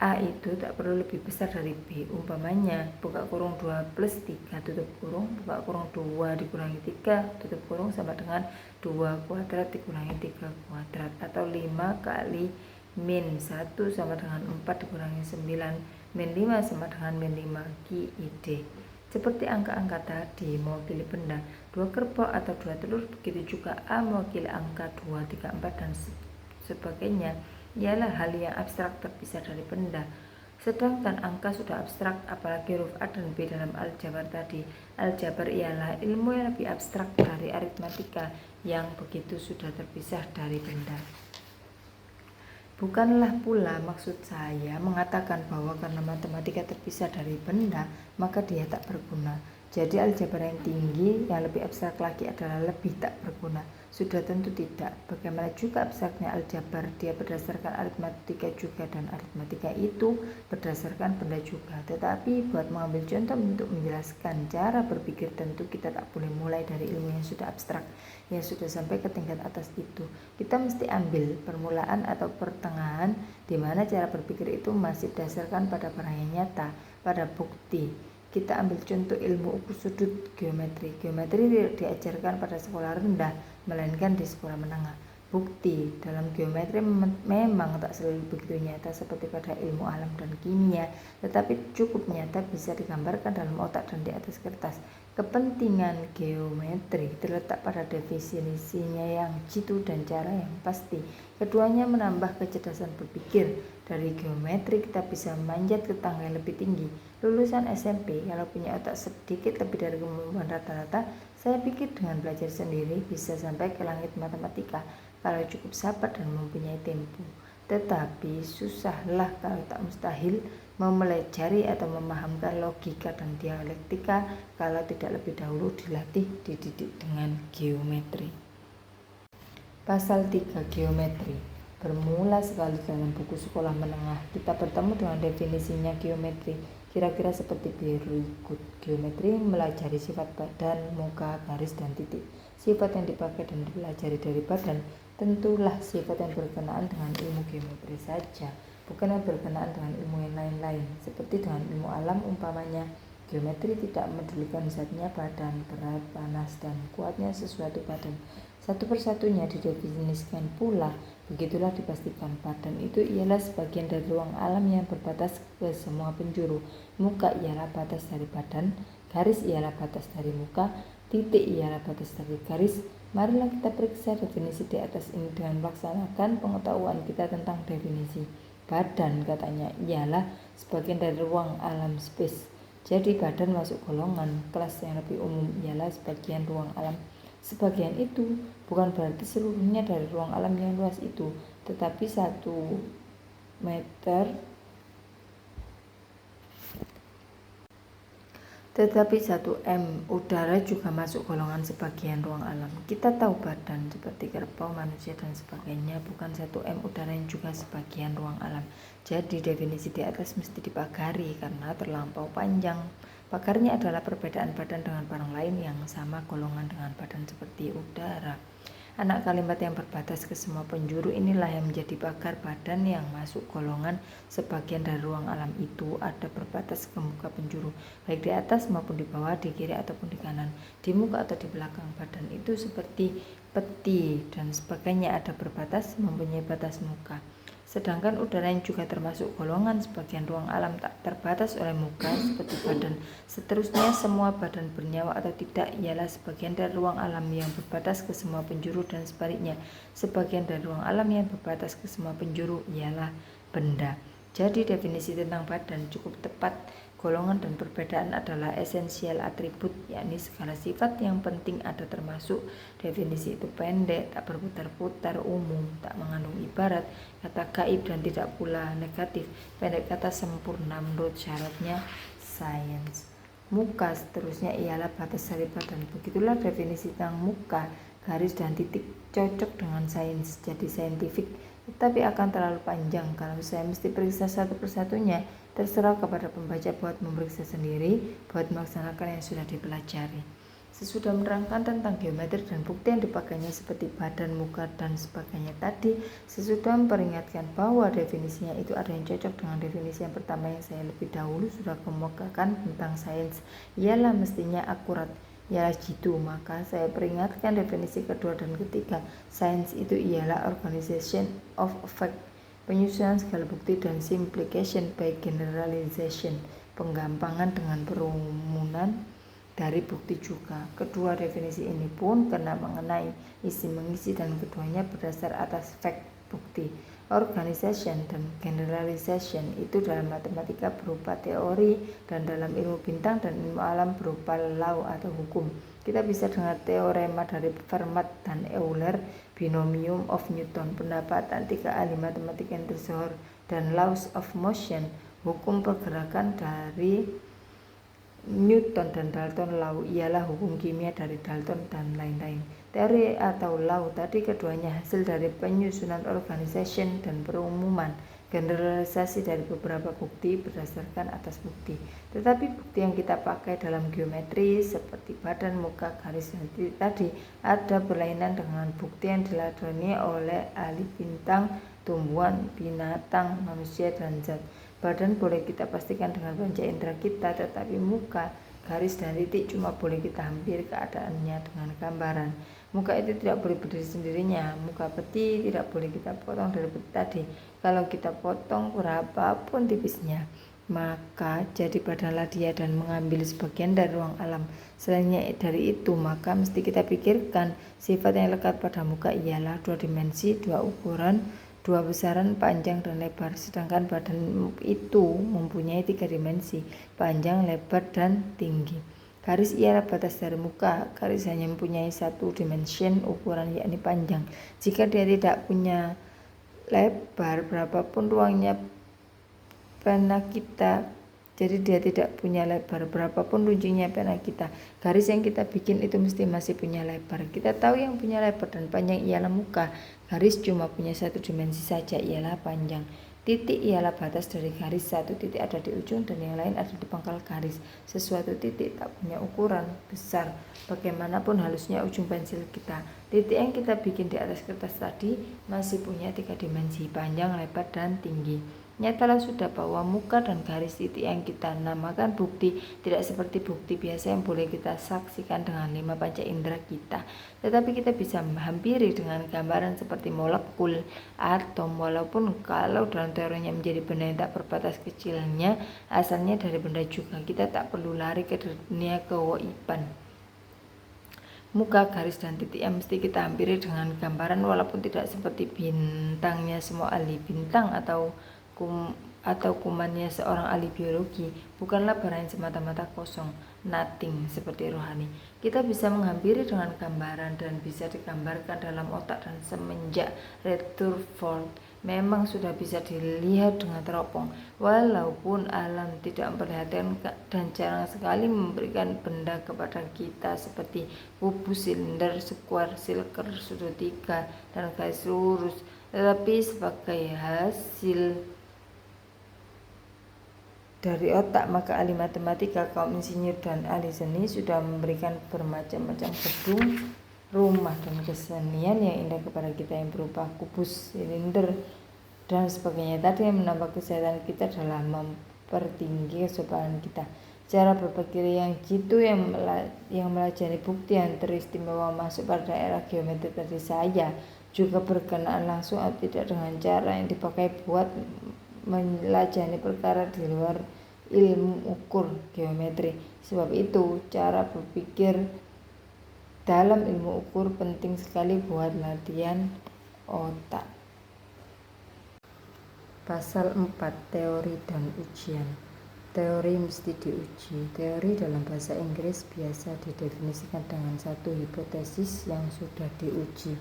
A itu tak perlu lebih besar dari B. Umpamanya buka kurung 2 plus 3 tutup kurung, buka kurung 2 dikurangi 3 tutup kurung sama dengan 2 kuadrat dikurangi 3 kuadrat. Atau 5 kali min 1 sama dengan 4 dikurangi 9, min 5 sama dengan min 5 QID. Seperti angka-angka tadi mewakili benda, 2 kerbau atau 2 telur, begitu juga A mewakili angka 2, 3, 4 dan sebagainya. Ialah hal yang abstrak terpisah dari benda. Sedangkan angka sudah abstrak, apalagi huruf A dan B dalam aljabar tadi. Aljabar ialah ilmu yang lebih abstrak dari aritmatika yang begitu sudah terpisah dari benda. Bukanlah pula maksud saya mengatakan bahwa karena matematika terpisah dari benda, maka dia tak berguna. Jadi aljabar yang tinggi, yang lebih abstrak lagi adalah lebih tak berguna. Sudah tentu tidak. Bagaimana juga abstraknya aljabar, dia berdasarkan aritmatika juga dan aritmatika itu berdasarkan benda juga. Tetapi buat mengambil contoh untuk menjelaskan cara berpikir, tentu kita tak boleh mulai dari ilmu yang sudah abstrak, yang sudah sampai ke tingkat atas itu. Kita mesti ambil permulaan atau pertengahan di mana cara berpikir itu masih berdasarkan pada barang yang nyata, pada bukti. Kita ambil contoh ilmu ukur sudut geometri. Geometri tidak diajarkan pada sekolah rendah, melainkan di sekolah menengah. Bukti dalam geometri memang tak selalu begitu nyata seperti pada ilmu alam dan kimia, tetapi cukup nyata bisa digambarkan dalam otak dan di atas kertas. Kepentingan geometri terletak pada definisinya yang jitu dan cara yang pasti. Keduanya menambah kecerdasan berpikir. Dari geometri kita bisa memanjat ke tangga yang lebih tinggi. Lulusan SMP kalau punya otak sedikit lebih dari kemampuan rata-rata Saya pikir dengan belajar sendiri bisa sampai ke langit matematika kalau cukup sabar dan mempunyai tempo. Tetapi susahlah kalau tak mustahil mempelajari atau memahamkan logika dan dialektika kalau tidak lebih dahulu dilatih dididik dengan geometri. Pasal 3 Geometri. Bermula sekali dalam buku sekolah menengah, kita bertemu dengan definisinya geometri. Kira-kira seperti berikut. Geometri mempelajari sifat badan, muka, garis, dan titik. Sifat yang dipakai dan dipelajari dari badan tentulah sifat yang berkenaan dengan ilmu geometri saja, bukan yang berkenaan dengan ilmu yang lain-lain. Seperti dengan ilmu alam umpamanya, geometri tidak memedulikan zatnya badan, berat, panas, dan kuatnya sesuatu badan. Satu persatunya didefinisikan pula. Begitulah dipastikan badan itu ialah sebagian dari ruang alam yang berbatas ke semua penjuru. Muka ialah batas dari badan, garis ialah batas dari muka, titik ialah batas dari garis. Marilah kita periksa definisi di atas ini dengan melaksanakan pengetahuan kita tentang definisi. Badan katanya ialah sebagian dari ruang alam space. Jadi badan masuk golongan kelas yang lebih umum ialah sebagian ruang alam. Sebagian itu bukan berarti seluruhnya dari ruang alam yang luas itu, tetapi 1 meter. Tetapi 1 m udara juga masuk golongan sebagian ruang alam. Kita tahu badan seperti kerbau, manusia, dan sebagainya bukan 1 m udara yang juga sebagian ruang alam. Jadi definisi di atas mesti dipagari karena terlampau panjang. Pagarnya adalah perbedaan badan dengan barang lain yang sama golongan dengan badan seperti udara. Anak kalimat yang berbatas ke semua penjuru inilah yang menjadi pagar badan yang masuk golongan sebagian dari ruang alam itu ada berbatas ke muka penjuru, baik di atas maupun di bawah, di kiri ataupun di kanan, di muka atau di belakang badan itu seperti peti dan sebagainya ada berbatas mempunyai batas muka. Sedangkan udara yang juga termasuk golongan sebagian ruang alam tak terbatas oleh muka seperti badan. Seterusnya semua badan bernyawa atau tidak ialah sebagian dari ruang alam yang berbatas ke semua penjuru dan sebaliknya. Sebagian dari ruang alam yang berbatas ke semua penjuru ialah benda. Jadi definisi tentang badan cukup tepat. Golongan dan perbedaan adalah esensial atribut, yakni segala sifat yang penting ada termasuk. Definisi itu pendek, tak berputar-putar, umum, tak mengandung ibarat, kata gaib dan tidak pula negatif. Pendek kata sempurna menurut syaratnya sains. Muka seterusnya ialah batas dari badan. Begitulah definisi tentang muka, garis dan titik cocok dengan sains, jadi saintifik. Tetapi akan terlalu panjang kalau saya mesti periksa satu persatunya. Terserah kepada pembaca buat memeriksa sendiri, buat melaksanakan yang sudah dipelajari. Sesudah menerangkan tentang geometri dan bukti yang dipakainya seperti badan, muka, dan sebagainya tadi, sesudah memperingatkan bahwa definisinya itu ada yang cocok dengan definisi yang pertama yang saya lebih dahulu sudah kemukakan tentang sains, ialah mestinya akurat, ialah jitu, maka saya peringatkan definisi kedua dan ketiga. Sains itu ialah organization of fact, penyusunan segala bukti, dan simplification by generalization, penggampangan dengan perumunan dari bukti juga. Kedua definisi ini pun kena mengenai isi mengisi dan keduanya berdasar atas fact, bukti. Organization dan generalization itu dalam matematika berupa teori dan dalam ilmu bintang dan ilmu alam berupa law atau hukum. Kita bisa dengar teorema dari Fermat dan Euler, binomium of Newton, pendapatan 3 ahli matematika yang tersohor, dan laws of motion, hukum pergerakan dari Newton dan Dalton. Law ialah hukum kimia dari Dalton dan lain-lain. Teori atau law tadi keduanya hasil dari penyusunan organization dan perumuman, generalisasi dari beberapa bukti berdasarkan atas bukti. Tetapi bukti yang kita pakai dalam geometri seperti badan, muka, garis, dan titik tadi ada berlainan dengan bukti yang diladeni oleh ahli bintang, tumbuhan, binatang, manusia, dan zat. Badan boleh kita pastikan dengan panca indera kita, tetapi muka, garis, dan titik cuma boleh kita hampiri keadaannya dengan gambaran. Muka itu tidak boleh berdiri sendirinya. Muka peti tidak boleh kita potong dari peti tadi. Kalau kita potong berapapun tipisnya, maka jadi badanlah dia dan mengambil sebagian dari ruang alam. Selainnya dari itu, maka mesti kita pikirkan sifat yang lekat pada muka ialah 2 dimensi, 2 ukuran, 2 besaran, panjang dan lebar. Sedangkan badan itu mempunyai 3 dimensi, panjang, lebar, dan tinggi. Garis ialah batas dari muka. Garis hanya mempunyai satu dimension ukuran, yakni panjang. Jika dia tidak punya lebar berapapun ruangnya pena kita, jadi dia tidak punya lebar berapapun runcingnya pena kita, garis yang kita bikin itu mesti masih punya lebar. Kita tahu yang punya lebar dan panjang ialah muka. Garis cuma punya satu dimensi saja, ialah panjang. Titik ialah batas dari garis. Satu titik ada di ujung dan yang lain ada di pangkal garis. Sesuatu titik tak punya ukuran besar, bagaimanapun halusnya ujung pensil kita. Titik yang kita bikin di atas kertas tadi masih punya 3 dimensi, panjang, lebar, dan tinggi. Nyatalah sudah bahwa muka dan garis titik yang kita namakan bukti tidak seperti bukti biasa yang boleh kita saksikan dengan 5 panca indera kita, tetapi kita bisa menghampiri dengan gambaran seperti molekul, atom. Walaupun kalau dalam teorinya menjadi benda yang tak berbatas kecilnya, asalnya dari benda juga, kita tak perlu lari ke dunia kewaiban. Muka, garis, dan titik yang mesti kita hampiri dengan gambaran, walaupun tidak seperti bintangnya semua ahli bintang atau kumannya seorang ahli biologi, bukanlah barang yang semata-mata kosong, nothing, seperti rohani. Kita bisa menghampiri dengan gambaran dan bisa digambarkan dalam otak, dan semenjak Rutherford memang sudah bisa dilihat dengan teropong. Walaupun alam tidak memperlihatkan dan jarang sekali memberikan benda kepada kita seperti kubus, silinder, square, silker, sudut 3, dan garis lurus, tetapi sebagai hasil dari otak, maka ahli matematika, kaum insinyur, dan ahli seni sudah memberikan bermacam-macam gedung, rumah, dan kesenian yang indah kepada kita yang berupa kubus, silinder, dan sebagainya tadi, yang menambah kesehatan kita dalam mempertinggi kesopanan kita. Cara berpikir yang jitu yang melajari bukti yang teristimewa masuk pada era geometri tadi saya juga berkenaan langsung atau tidak dengan cara yang dipakai buat melajari perkara di luar ilmu ukur geometri. Sebab itu cara berpikir dalam ilmu ukur penting sekali buat latihan otak. Pasal 4. Teori dan ujian. Teori mesti diuji. Teori dalam bahasa Inggris biasa didefinisikan dengan satu hipotesis yang sudah diuji.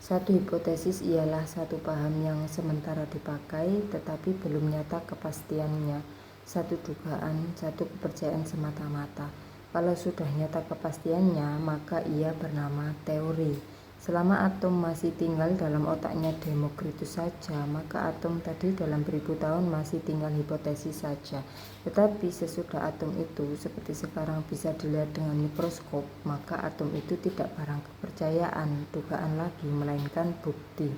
Satu hipotesis ialah satu paham yang sementara dipakai tetapi belum nyata kepastiannya, satu dugaan, satu kepercayaan semata-mata. Kalau sudah nyata kepastiannya, maka ia bernama teori. Selama atom masih tinggal dalam otaknya Demokritus saja, maka atom tadi dalam beribu tahun masih tinggal hipotesis saja. Tetapi sesudah atom itu seperti sekarang bisa dilihat dengan mikroskop, maka atom itu tidak barang kepercayaan, dugaan lagi, melainkan bukti.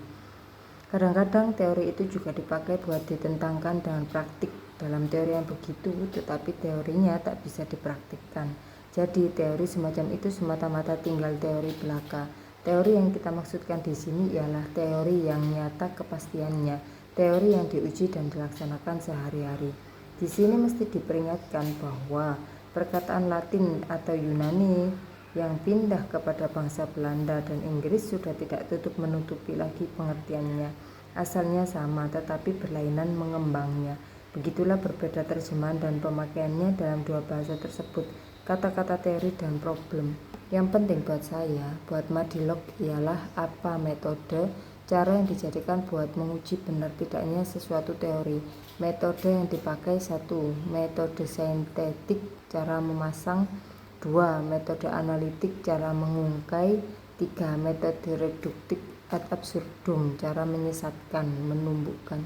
Kadang-kadang teori itu juga dipakai buat ditentangkan dengan praktik. Dalam teori yang begitu, tetapi teorinya tak bisa dipraktikkan. Jadi teori semacam itu semata-mata tinggal teori belaka. Teori yang kita maksudkan di sini ialah teori yang nyata kepastiannya, teori yang diuji dan dilaksanakan sehari-hari. Di sini mesti diperingatkan bahwa perkataan Latin atau Yunani yang pindah kepada bangsa Belanda dan Inggris sudah tidak tutup menutupi lagi pengertiannya. Asalnya sama tetapi berlainan mengembangnya. Begitulah berbeda terjemahan dan pemakaiannya dalam dua bahasa tersebut, kata-kata teori dan problem. Yang penting buat saya, buat Madilog, ialah apa metode, cara yang dijadikan buat menguji benar tidaknya sesuatu teori. Metode yang dipakai: 1. Metode saintetik, cara memasang. 2. Metode analitik, cara mengungkai. 3. Metode reduktif ad absurdum, cara menyesatkan, menumbuhkan.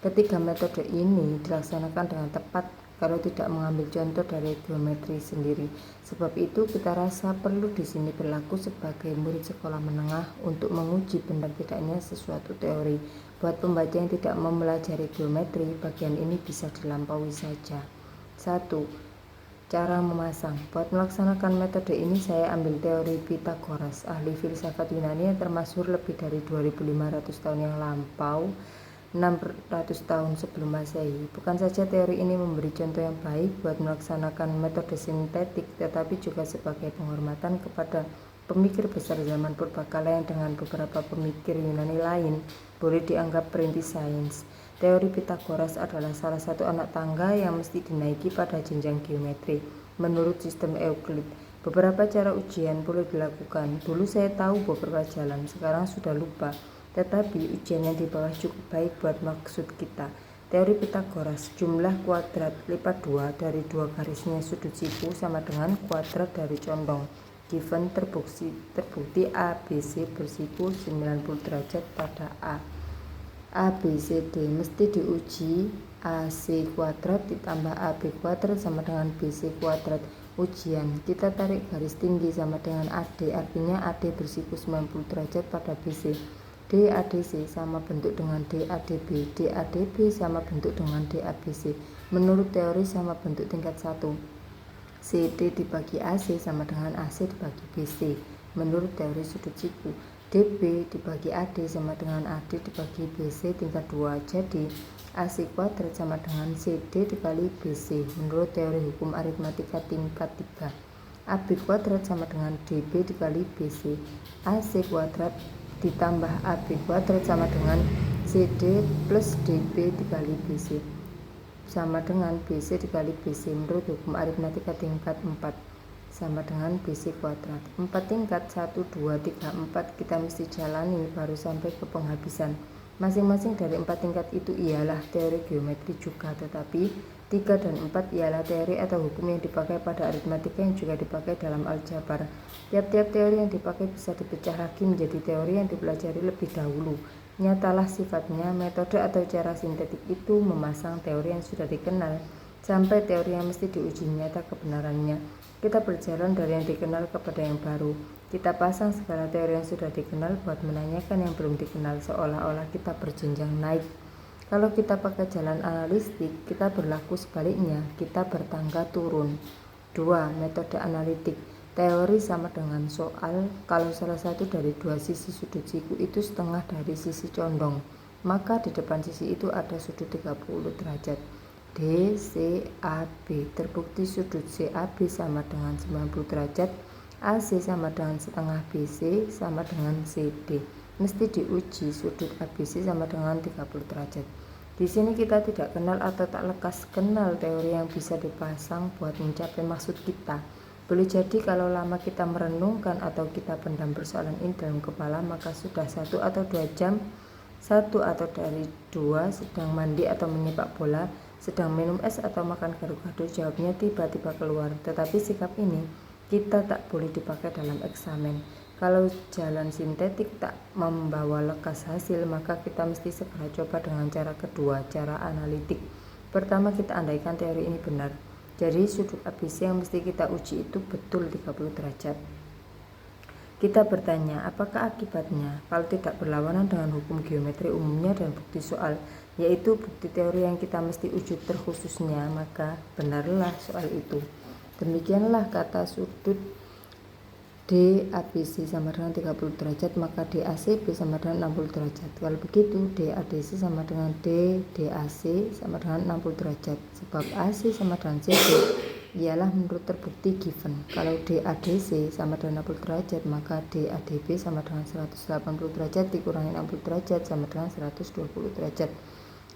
Ketiga metode ini dilaksanakan dengan tepat kalau tidak mengambil contoh dari geometri sendiri. Sebab itu kita rasa perlu di sini berlaku sebagai murid sekolah menengah untuk menguji benar tidaknya sesuatu teori. Buat pembaca yang tidak mempelajari geometri, bagian ini bisa dilampaui saja. 1. Cara memasang. Buat melaksanakan metode ini saya ambil teori Pythagoras, ahli filsafat Yunani yang termasyhur lebih dari 2500 tahun yang lampau, 600 tahun sebelum Masehi. Bukan saja teori ini memberi contoh yang baik buat melaksanakan metode sintetik, tetapi juga sebagai penghormatan kepada pemikir besar zaman purbakala yang dengan beberapa pemikir Yunani lain boleh dianggap perintis sains. Teori Pythagoras adalah salah satu anak tangga yang mesti dinaiki pada jenjang geometri. menurut sistem Euclid. Beberapa cara ujian boleh dilakukan. Dulu saya tahu beberapa jalan, sekarang sudah lupa. Tetapi ujian yang di bawah cukup baik buat maksud kita. Teori Pitagoras, jumlah kuadrat lipat 2 dari dua garisnya sudut siku sama dengan kuadrat dari condong. Given terbukti ABC bersiku 90 derajat pada A. ABCD mesti diuji. AC kuadrat ditambah AB kuadrat sama dengan BC kuadrat. Ujian, kita tarik garis tinggi sama dengan AD, artinya AD bersiku 90 derajat pada BC. DADC sama bentuk dengan DADB, DADB sama bentuk dengan DABC. Menurut teori sama bentuk tingkat 1. CD dibagi AC sama dengan AC dibagi BC. Menurut teori sudut siku. DB dibagi AD sama dengan AD dibagi BC tingkat 2. Jadi AC kuadrat sama dengan CD dikali BC menurut teori hukum aritmatika tingkat 3. AB kuadrat sama dengan DB dikali BC. AC kuadrat ditambah AB kuadrat sama dengan CD plus DB dikali BC sama dengan BC dikali BC menurut hukum aritmatika tingkat 4 sama dengan BC kuadrat. 4 tingkat 1, 2, 3, 4 kita mesti jalani baru sampai ke penghabisan. Masing-masing dari 4 tingkat itu ialah teori geometri juga, tetapi 3 dan 4 ialah teori atau hukum yang dipakai pada aritmatika yang juga dipakai dalam aljabar. Tiap-tiap teori yang dipakai bisa dipecah lagi menjadi teori yang dipelajari lebih dahulu. Nyatalah sifatnya, metode atau cara sintetik itu memasang teori yang sudah dikenal sampai teori yang mesti diuji nyata kebenarannya. Kita berjalan dari yang dikenal kepada yang baru. Kita pasang segala teori yang sudah dikenal buat menanyakan yang belum dikenal, seolah-olah kita berjenjang naik. Kalau kita pakai jalan analistik, kita berlaku sebaliknya, kita bertangga turun. 2. Metode analitik. Teori sama dengan soal kalau salah satu dari dua sisi sudut siku itu setengah dari sisi condong, maka di depan sisi itu ada sudut 30 derajat. DCAB, terbukti sudut CAB sama dengan 90 derajat, AC sama dengan setengah BC sama dengan CD. Mesti diuji sudut ABC sama dengan 30 derajat. Di sini kita tidak kenal atau tak lekas kenal teori yang bisa dipasang buat mencapai maksud kita. Boleh jadi kalau lama kita merenungkan atau kita pendam persoalan ini dalam kepala, maka sudah 1 atau 2 jam, 1 atau dari 2 sedang mandi atau menyepak bola, sedang minum es atau makan gado-gado, jawabnya tiba-tiba keluar. Tetapi sikap ini kita tak boleh dipakai dalam eksamen. Kalau jalan sintetik tak membawa lekas hasil, maka kita mesti segera coba dengan cara kedua, cara analitik. Pertama, kita andaikan teori ini benar. Jadi sudut ABC yang mesti kita uji itu betul 30 derajat. Kita bertanya, apakah akibatnya kalau tidak berlawanan dengan hukum geometri umumnya dan bukti soal, yaitu bukti teori yang kita mesti uji terkhususnya, maka benarlah soal itu. Demikianlah kata sudut DABC sama dengan 30 derajat, maka DACB sama dengan 60 derajat. Kalau begitu, DADC sama dengan DAC sama dengan 60 derajat. Sebab AC sama dengan CD ialah menurut terbukti given. Kalau DADC sama dengan 60 derajat, maka DADB sama dengan 180 derajat dikurangi 60 derajat sama dengan 120 derajat.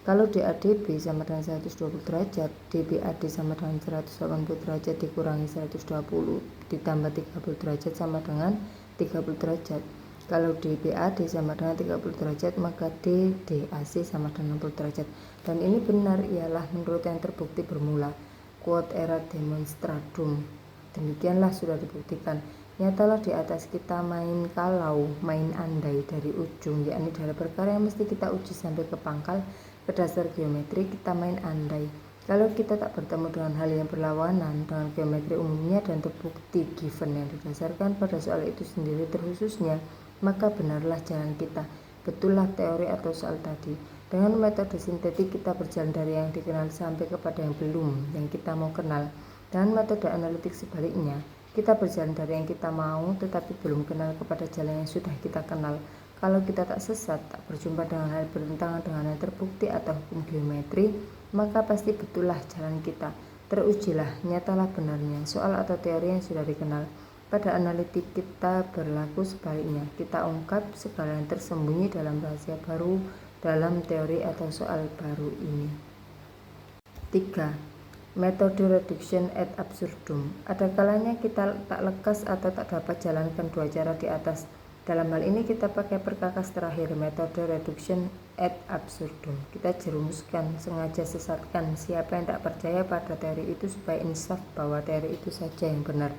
Kalau DADB sama dengan 120 derajat, DBAD sama dengan 180 derajat dikurangi 120 ditambah 30 derajat sama dengan 30 derajat. Kalau DBAD sama dengan 30 derajat, maka DDAC sama dengan 60 derajat. Dan ini benar ialah menurut yang terbukti bermula. Quod erat demonstandum. Demikianlah sudah dibuktikan. Nyatalah di atas kita main kalau, main andai dari ujung, yakni dari perkara yang mesti kita uji sampai ke pangkal. Ke dasar geometri kita main andai. Kalau kita tak bertemu dengan hal yang berlawanan dengan geometri umumnya dan terbukti given yang didasarkan pada soal itu sendiri terkhususnya, maka benarlah jalan kita, betullah teori atau soal tadi. Dengan metode sintetik kita berjalan dari yang dikenal sampai kepada yang belum, yang kita mau kenal. Dengan metode analitik sebaliknya, kita berjalan dari yang kita mau tetapi belum kenal kepada jalan yang sudah kita kenal. Kalau kita tak sesat, tak berjumpa dengan hal bertentangan dengan yang terbukti atau hukum geometri, maka pasti betullah jalan kita. Terujilah, nyatalah benarnya soal atau teori yang sudah dikenal. Pada analitik kita berlaku sebaliknya. Kita ungkap segala yang tersembunyi dalam rahasia baru dalam teori atau soal baru ini. 3. Metode reduction ad absurdum. Ada kalanya kita tak lekas atau tak dapat jalankan dua cara di atas. Dalam hal ini kita pakai perkakas terakhir, metode reduction ad absurdum. Kita jerumuskan, sengaja sesatkan siapa yang tak percaya pada teori itu supaya insaf bahwa teori itu saja yang benar.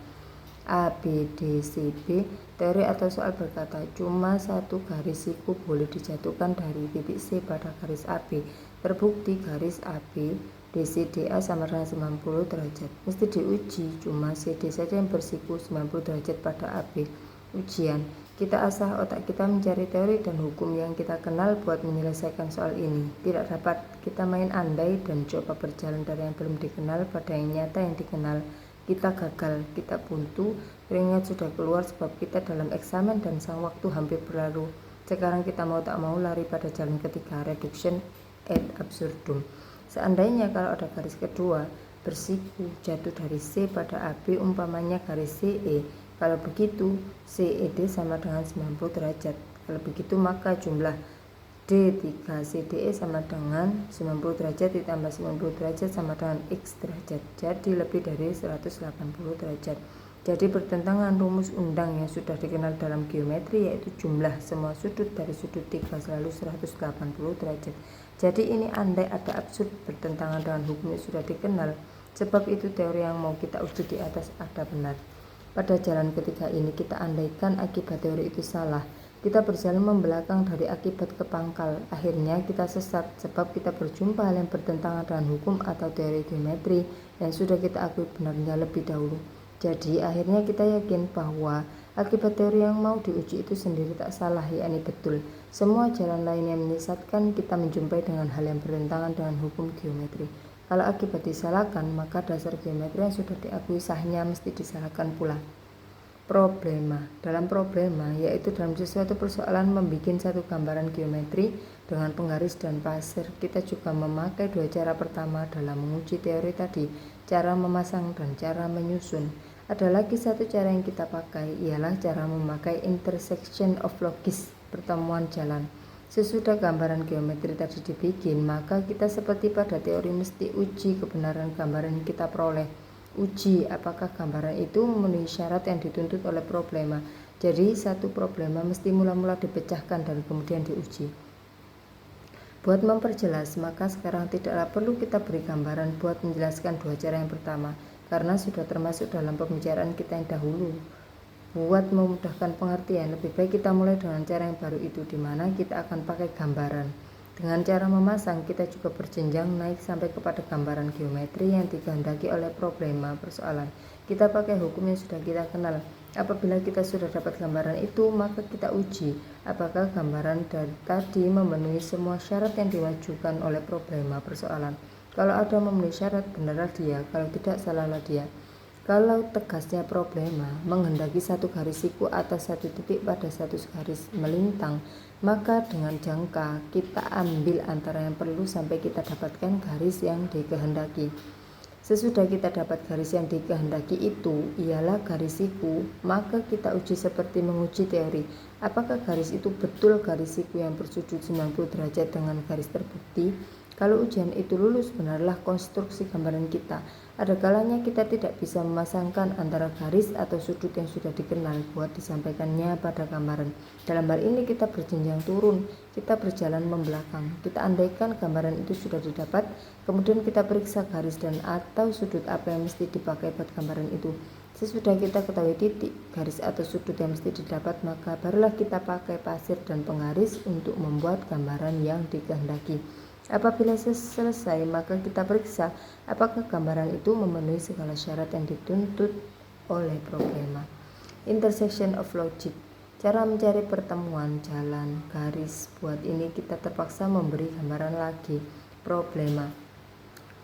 A, B, D, C, B. Teori atau soal berkata, cuma satu garis siku boleh dijatuhkan dari titik C pada garis AB. Terbukti garis AB DCDA sama dengan 90 derajat. Mesti diuji, cuma CD saja yang bersiku 90 derajat pada AB. Ujian, kita asah otak kita mencari teori dan hukum yang kita kenal buat menyelesaikan soal ini. Tidak dapat, kita main andai dan coba berjalan dari yang belum dikenal pada yang nyata yang dikenal. Kita gagal, kita buntu, keringat sudah keluar sebab kita dalam eksamen dan sang waktu hampir berlalu. Sekarang kita mau tak mau lari pada jalan ketiga, reduction ad absurdum. Seandainya kalau ada garis kedua bersiku jatuh dari C pada AB, umpamanya garis CE, kalau begitu CED sama dengan 90 derajat. Kalau begitu maka jumlah D3CDE sama dengan 90 derajat ditambah 90 derajat sama dengan X derajat, jadi lebih dari 180 derajat. Jadi bertentangan rumus undang yang sudah dikenal dalam geometri, yaitu jumlah semua sudut dari sudut 3 selalu 180 derajat. Jadi ini andai ada absurd bertentangan dengan hukum yang sudah dikenal, sebab itu teori yang mau kita uji di atas ada benar. Pada jalan ketiga ini kita andaikan akibat teori itu salah. Kita berjalan membelakang dari akibat ke pangkal. Akhirnya kita sesat sebab kita berjumpa hal yang bertentangan dengan hukum atau teori geometri yang sudah kita akui benarnya lebih dahulu. Jadi akhirnya kita yakin bahwa akibat teori yang mau diuji itu sendiri tak salah, yakni betul. Semua jalan lain yang menyesatkan kita menjumpai dengan hal yang bertentangan dengan hukum geometri. Kalau akibat disalahkan, maka dasar geometri yang sudah diakui sahnya mesti disalahkan pula. Problema. Dalam problema, yaitu dalam sesuatu persoalan membuat satu gambaran geometri dengan penggaris dan pasir, kita juga memakai dua cara pertama dalam menguji teori tadi, cara memasang dan cara menyusun. Ada lagi satu cara yang kita pakai, ialah cara memakai intersection of logis, pertemuan jalan. Sesudah gambaran geometri tadi dibikin, maka kita seperti pada teori mesti uji kebenaran gambaran yang kita peroleh. Uji apakah gambaran itu memenuhi syarat yang dituntut oleh problema. Jadi satu problema mesti mula-mula dipecahkan dan kemudian diuji. Buat memperjelas, maka sekarang tidaklah perlu kita beri gambaran buat menjelaskan dua cara yang pertama, karena sudah termasuk dalam pembicaraan kita yang dahulu. Buat memudahkan pengertian, lebih baik kita mulai dengan cara yang baru itu, di mana kita akan pakai gambaran. Dengan cara memasang, kita juga berjenjang naik sampai kepada gambaran geometri yang dikehendaki oleh problema persoalan. Kita pakai hukum yang sudah kita kenal. Apabila kita sudah dapat gambaran itu, maka kita uji apakah gambaran dari tadi memenuhi semua syarat yang dimajukan oleh problema persoalan. Kalau ada memenuhi syarat, benarlah dia, kalau tidak, salahlah dia. Kalau tegasnya problema menghendaki satu garis siku atas satu titik pada satu garis melintang, maka dengan jangka kita ambil antara yang perlu sampai kita dapatkan garis yang dikehendaki. Sesudah kita dapat garis yang dikehendaki itu ialah garis siku, maka kita uji seperti menguji teori. Apakah garis itu betul garis siku yang bersudut 90 derajat dengan garis terbukti? Kalau ujian itu lulus, benarlah konstruksi gambaran kita. Ada kalanya kita tidak bisa memasangkan antara garis atau sudut yang sudah dikenal buat disampaikannya pada gambaran. Dalam hal ini kita berjenjang turun, kita berjalan membelakang. Kita andaikan gambaran itu sudah didapat, kemudian kita periksa garis dan atau sudut apa yang mesti dipakai buat gambaran itu. Sesudah kita ketahui titik, garis atau sudut yang mesti didapat, maka barulah kita pakai pasir dan penggaris untuk membuat gambaran yang dikehendaki. Apabila selesai, maka kita periksa apakah gambaran itu memenuhi segala syarat yang dituntut oleh problema. Intersection of logic. Cara mencari pertemuan jalan garis. Buat ini kita terpaksa memberi gambaran lagi. Problema.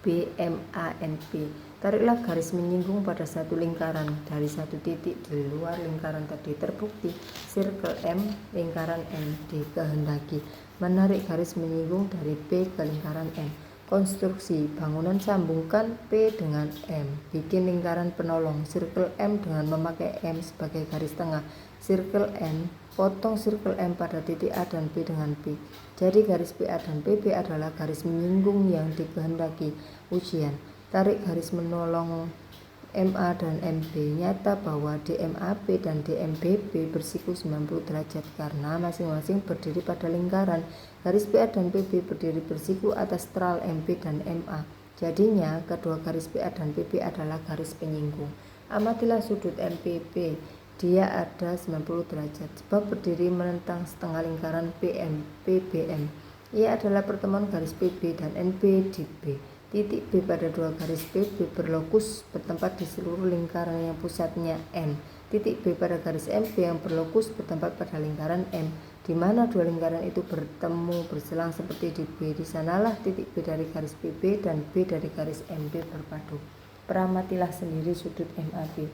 BMANP. Tariklah garis menyinggung pada satu lingkaran dari satu titik di luar lingkaran tadi. Terbukti circle M lingkaran M dikehendaki. Menarik garis menyinggung dari P ke lingkaran M. Konstruksi bangunan sambungkan P dengan M. Bikin lingkaran penolong circle M dengan memakai M sebagai garis tengah. Circle M, potong circle M pada titik A dan B dengan P. Jadi garis PA dan PB adalah garis menyinggung yang dikehendaki. Ujian. Tarik garis menolong MA dan MB. Nyata bahwa DMAP dan DMBB bersiku 90 derajat karena masing-masing berdiri pada lingkaran. Garis PA dan PB berdiri bersiku atas stral MB dan MA. Jadinya, kedua garis PA dan PB adalah garis penyinggung. Amatilah sudut MPP. Dia ada 90 derajat sebab berdiri menentang setengah lingkaran PBM. Ia adalah pertemuan garis PB dan NB di B. Titik B pada dua garis PB berlokus bertempat di seluruh lingkaran yang pusatnya N. Titik B pada garis MB yang berlokus bertempat pada lingkaran M, di mana dua lingkaran itu bertemu berselang seperti di B. Di sanalah titik B dari garis PB dan B dari garis MB berpadu. Peramatilah sendiri sudut MAB.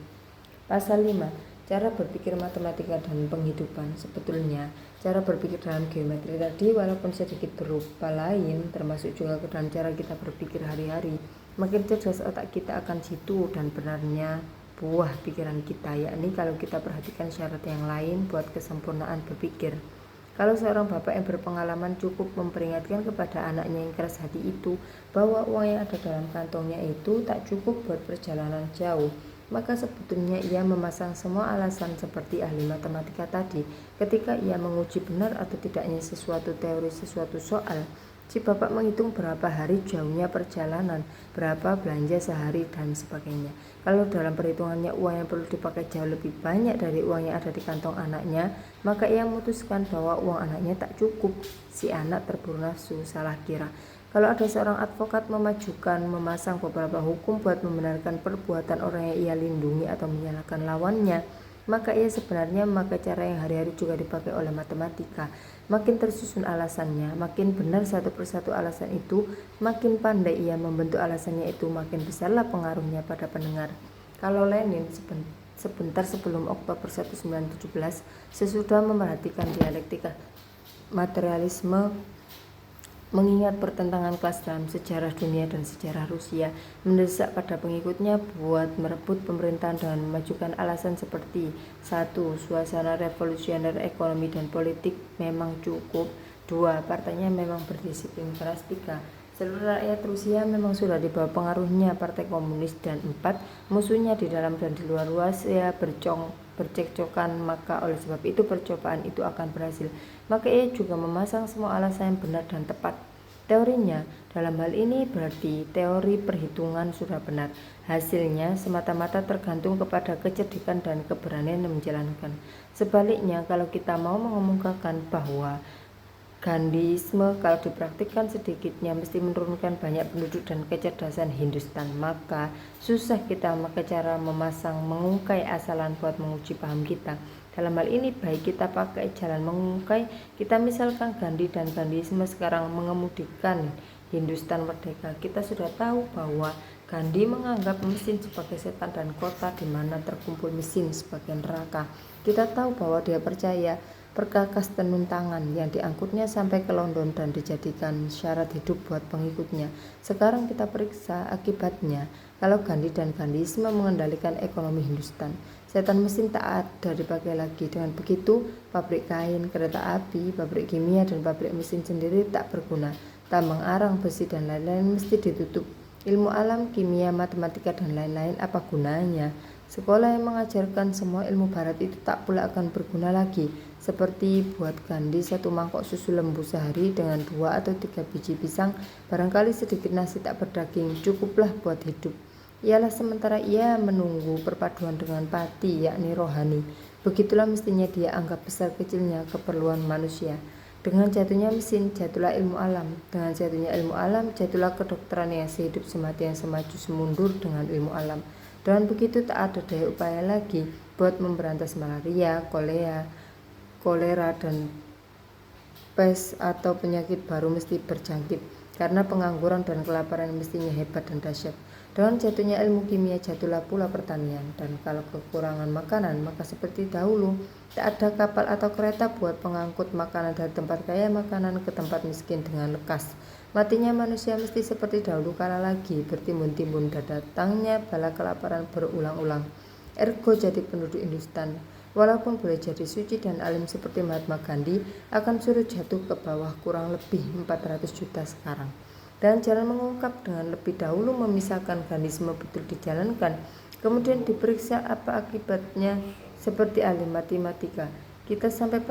Pasal 5. Cara berpikir matematika dan penghidupan. Sebetulnya, cara berpikir dalam geometri tadi walaupun sedikit berupa lain, termasuk juga ke dalam cara kita berpikir hari-hari, makin cerdas otak kita akan situ dan benarnya buah pikiran kita, yakni kalau kita perhatikan syarat yang lain buat kesempurnaan berpikir. Kalau seorang bapak yang berpengalaman cukup memperingatkan kepada anaknya yang keras hati itu bahwa uang yang ada dalam kantongnya itu tak cukup buat perjalanan jauh, maka sebetulnya ia memasang semua alasan seperti ahli matematika tadi ketika ia menguji benar atau tidaknya sesuatu teori sesuatu soal. Si bapak menghitung berapa hari jauhnya perjalanan, berapa belanja sehari dan sebagainya. Kalau dalam perhitungannya uang yang perlu dipakai jauh lebih banyak dari uang yang ada di kantong anaknya, maka ia memutuskan bahwa uang anaknya tak cukup. Si anak terburu nafsu, salah kira. Kalau ada seorang advokat memasang beberapa hukum buat membenarkan perbuatan orang yang ia lindungi atau menyalahkan lawannya, maka ia sebenarnya memakai cara yang hari-hari juga dipakai oleh matematika. Makin tersusun alasannya, makin benar satu persatu alasan itu, makin pandai ia membentuk alasannya itu, makin besarlah pengaruhnya pada pendengar. Kalau Lenin sebentar sebelum Oktober 1917, sesudah memerhatikan dialektika materialisme, mengingat pertentangan kelas dalam sejarah dunia dan sejarah Rusia, mendesak pada pengikutnya buat merebut pemerintahan dengan memajukan alasan seperti 1. Suasana revolusioner ekonomi dan politik memang cukup. 2. Partainya memang berdisiplin keras. 3. Seluruh rakyat Rusia memang sudah di bawah pengaruhnya partai komunis. Dan 4. Musuhnya di dalam dan di luar Rusia bercekcokan, maka oleh sebab itu percobaan itu akan berhasil. Maka ia juga memasang semua alasan yang benar dan tepat. Teorinya dalam hal ini berarti teori perhitungan sudah benar. Hasilnya semata-mata tergantung kepada kecerdikan dan keberanian yang menjalankan. Sebaliknya, kalau kita mau mengemukakan bahwa Gandhiisme kalau dipraktikkan sedikitnya mesti menurunkan banyak penduduk dan kecerdasan Hindustan, maka susah kita memakai cara mengungkai asalan buat menguji paham kita. Dalam hal ini baik kita pakai jalan mengungkai, kita misalkan Gandhi dan Gandhiisme sekarang mengemudikan Hindustan merdeka. Kita sudah tahu bahwa Gandhi menganggap mesin sebagai setan dan kota di mana terkumpul mesin sebagai neraka. Kita tahu bahwa dia percaya perkakas tenun tangan yang diangkutnya sampai ke London dan dijadikan syarat hidup buat pengikutnya. Sekarang kita periksa akibatnya. Kalau Gandhi dan Gandhiisme mengendalikan ekonomi Hindustan, setan mesin tak ada dipakai lagi. Dengan begitu, pabrik kain, kereta api, pabrik kimia, dan pabrik mesin sendiri tak berguna. Tambang arang, besi, dan lain-lain mesti ditutup. Ilmu alam, kimia, matematika, dan lain-lain apa gunanya? Sekolah yang mengajarkan semua ilmu barat itu tak pula akan berguna lagi. Seperti buat Gandhi 1 mangkok susu lembu sehari dengan 2 atau 3 biji pisang, barangkali sedikit nasi tak berdaging, cukuplah buat hidup. Ialah sementara ia menunggu perpaduan dengan pati, yakni rohani. Begitulah mestinya dia anggap besar kecilnya keperluan manusia. Dengan jatuhnya mesin, jatuhlah ilmu alam. Dengan jatuhnya ilmu alam, jatuhlah kedokteran yang sehidup semati yang semaju semundur dengan ilmu alam. Dan begitu tak ada daya upaya lagi buat memberantas malaria, kolera dan pes atau penyakit baru mesti berjangkit karena pengangguran dan kelaparan mestinya hebat dan dahsyat. Dengan jatuhnya ilmu kimia jatuhlah pula pertanian, dan kalau kekurangan makanan maka seperti dahulu tak ada kapal atau kereta buat pengangkut makanan dari tempat kaya makanan ke tempat miskin dengan lekas. Matinya manusia mesti seperti dahulu kala lagi, bertimbun-timbun dan datangnya bala kelaparan berulang-ulang. Ergo jadi penduduk Hindustan, walaupun boleh jadi suci dan alim seperti Mahatma Gandhi, akan suruh jatuh ke bawah kurang lebih 400 juta sekarang. Dan jalan mengungkap dengan lebih dahulu memisahkan ganisme betul dijalankan, kemudian diperiksa apa akibatnya seperti ahli matematika. Kita sampai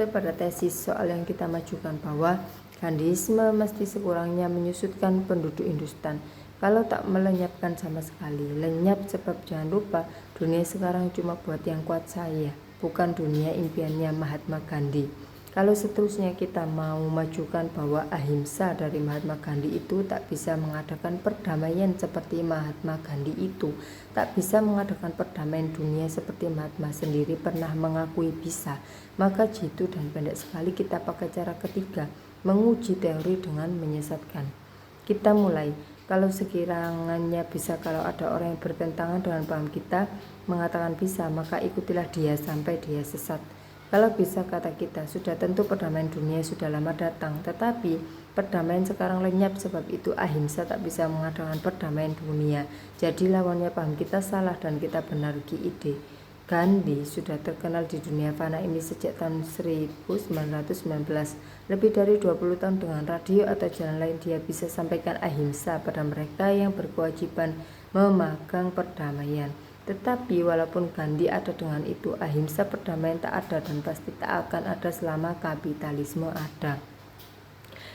pada tesis soal yang kita majukan bahwa Gandhisme mesti sekurangnya menyusutkan penduduk Hindustan, kalau tak melenyapkan sama sekali. Lenyap sebab jangan lupa dunia sekarang cuma buat yang kuat saya, bukan dunia impiannya Mahatma Gandhi. Kalau seterusnya kita mau majukan bahwa ahimsa dari Mahatma Gandhi itu tak bisa mengadakan perdamaian seperti Mahatma Gandhi itu, tak bisa mengadakan perdamaian dunia seperti Mahatma sendiri pernah mengakui bisa, maka jitu dan pendek sekali kita pakai cara ketiga, menguji teori dengan menyesatkan. Kita mulai, kalau sekiranya bisa, kalau ada orang yang bertentangan dengan paham kita mengatakan bisa, maka ikutilah dia sampai dia sesat. Kalau bisa, kata kita, sudah tentu perdamaian dunia sudah lama datang, tetapi perdamaian sekarang lenyap, sebab itu ahimsa tak bisa mengadakan perdamaian dunia. Jadi lawannya paham kita salah dan kita benar ide. Gandhi sudah terkenal di dunia fana ini sejak tahun 1919. Lebih dari 20 tahun dengan radio atau jalan lain dia bisa sampaikan ahimsa pada mereka yang berkewajiban memegang perdamaian. Tetapi walaupun Gandhi ada dengan itu, ahimsa perdamaian tak ada dan pasti tak akan ada selama kapitalisme ada.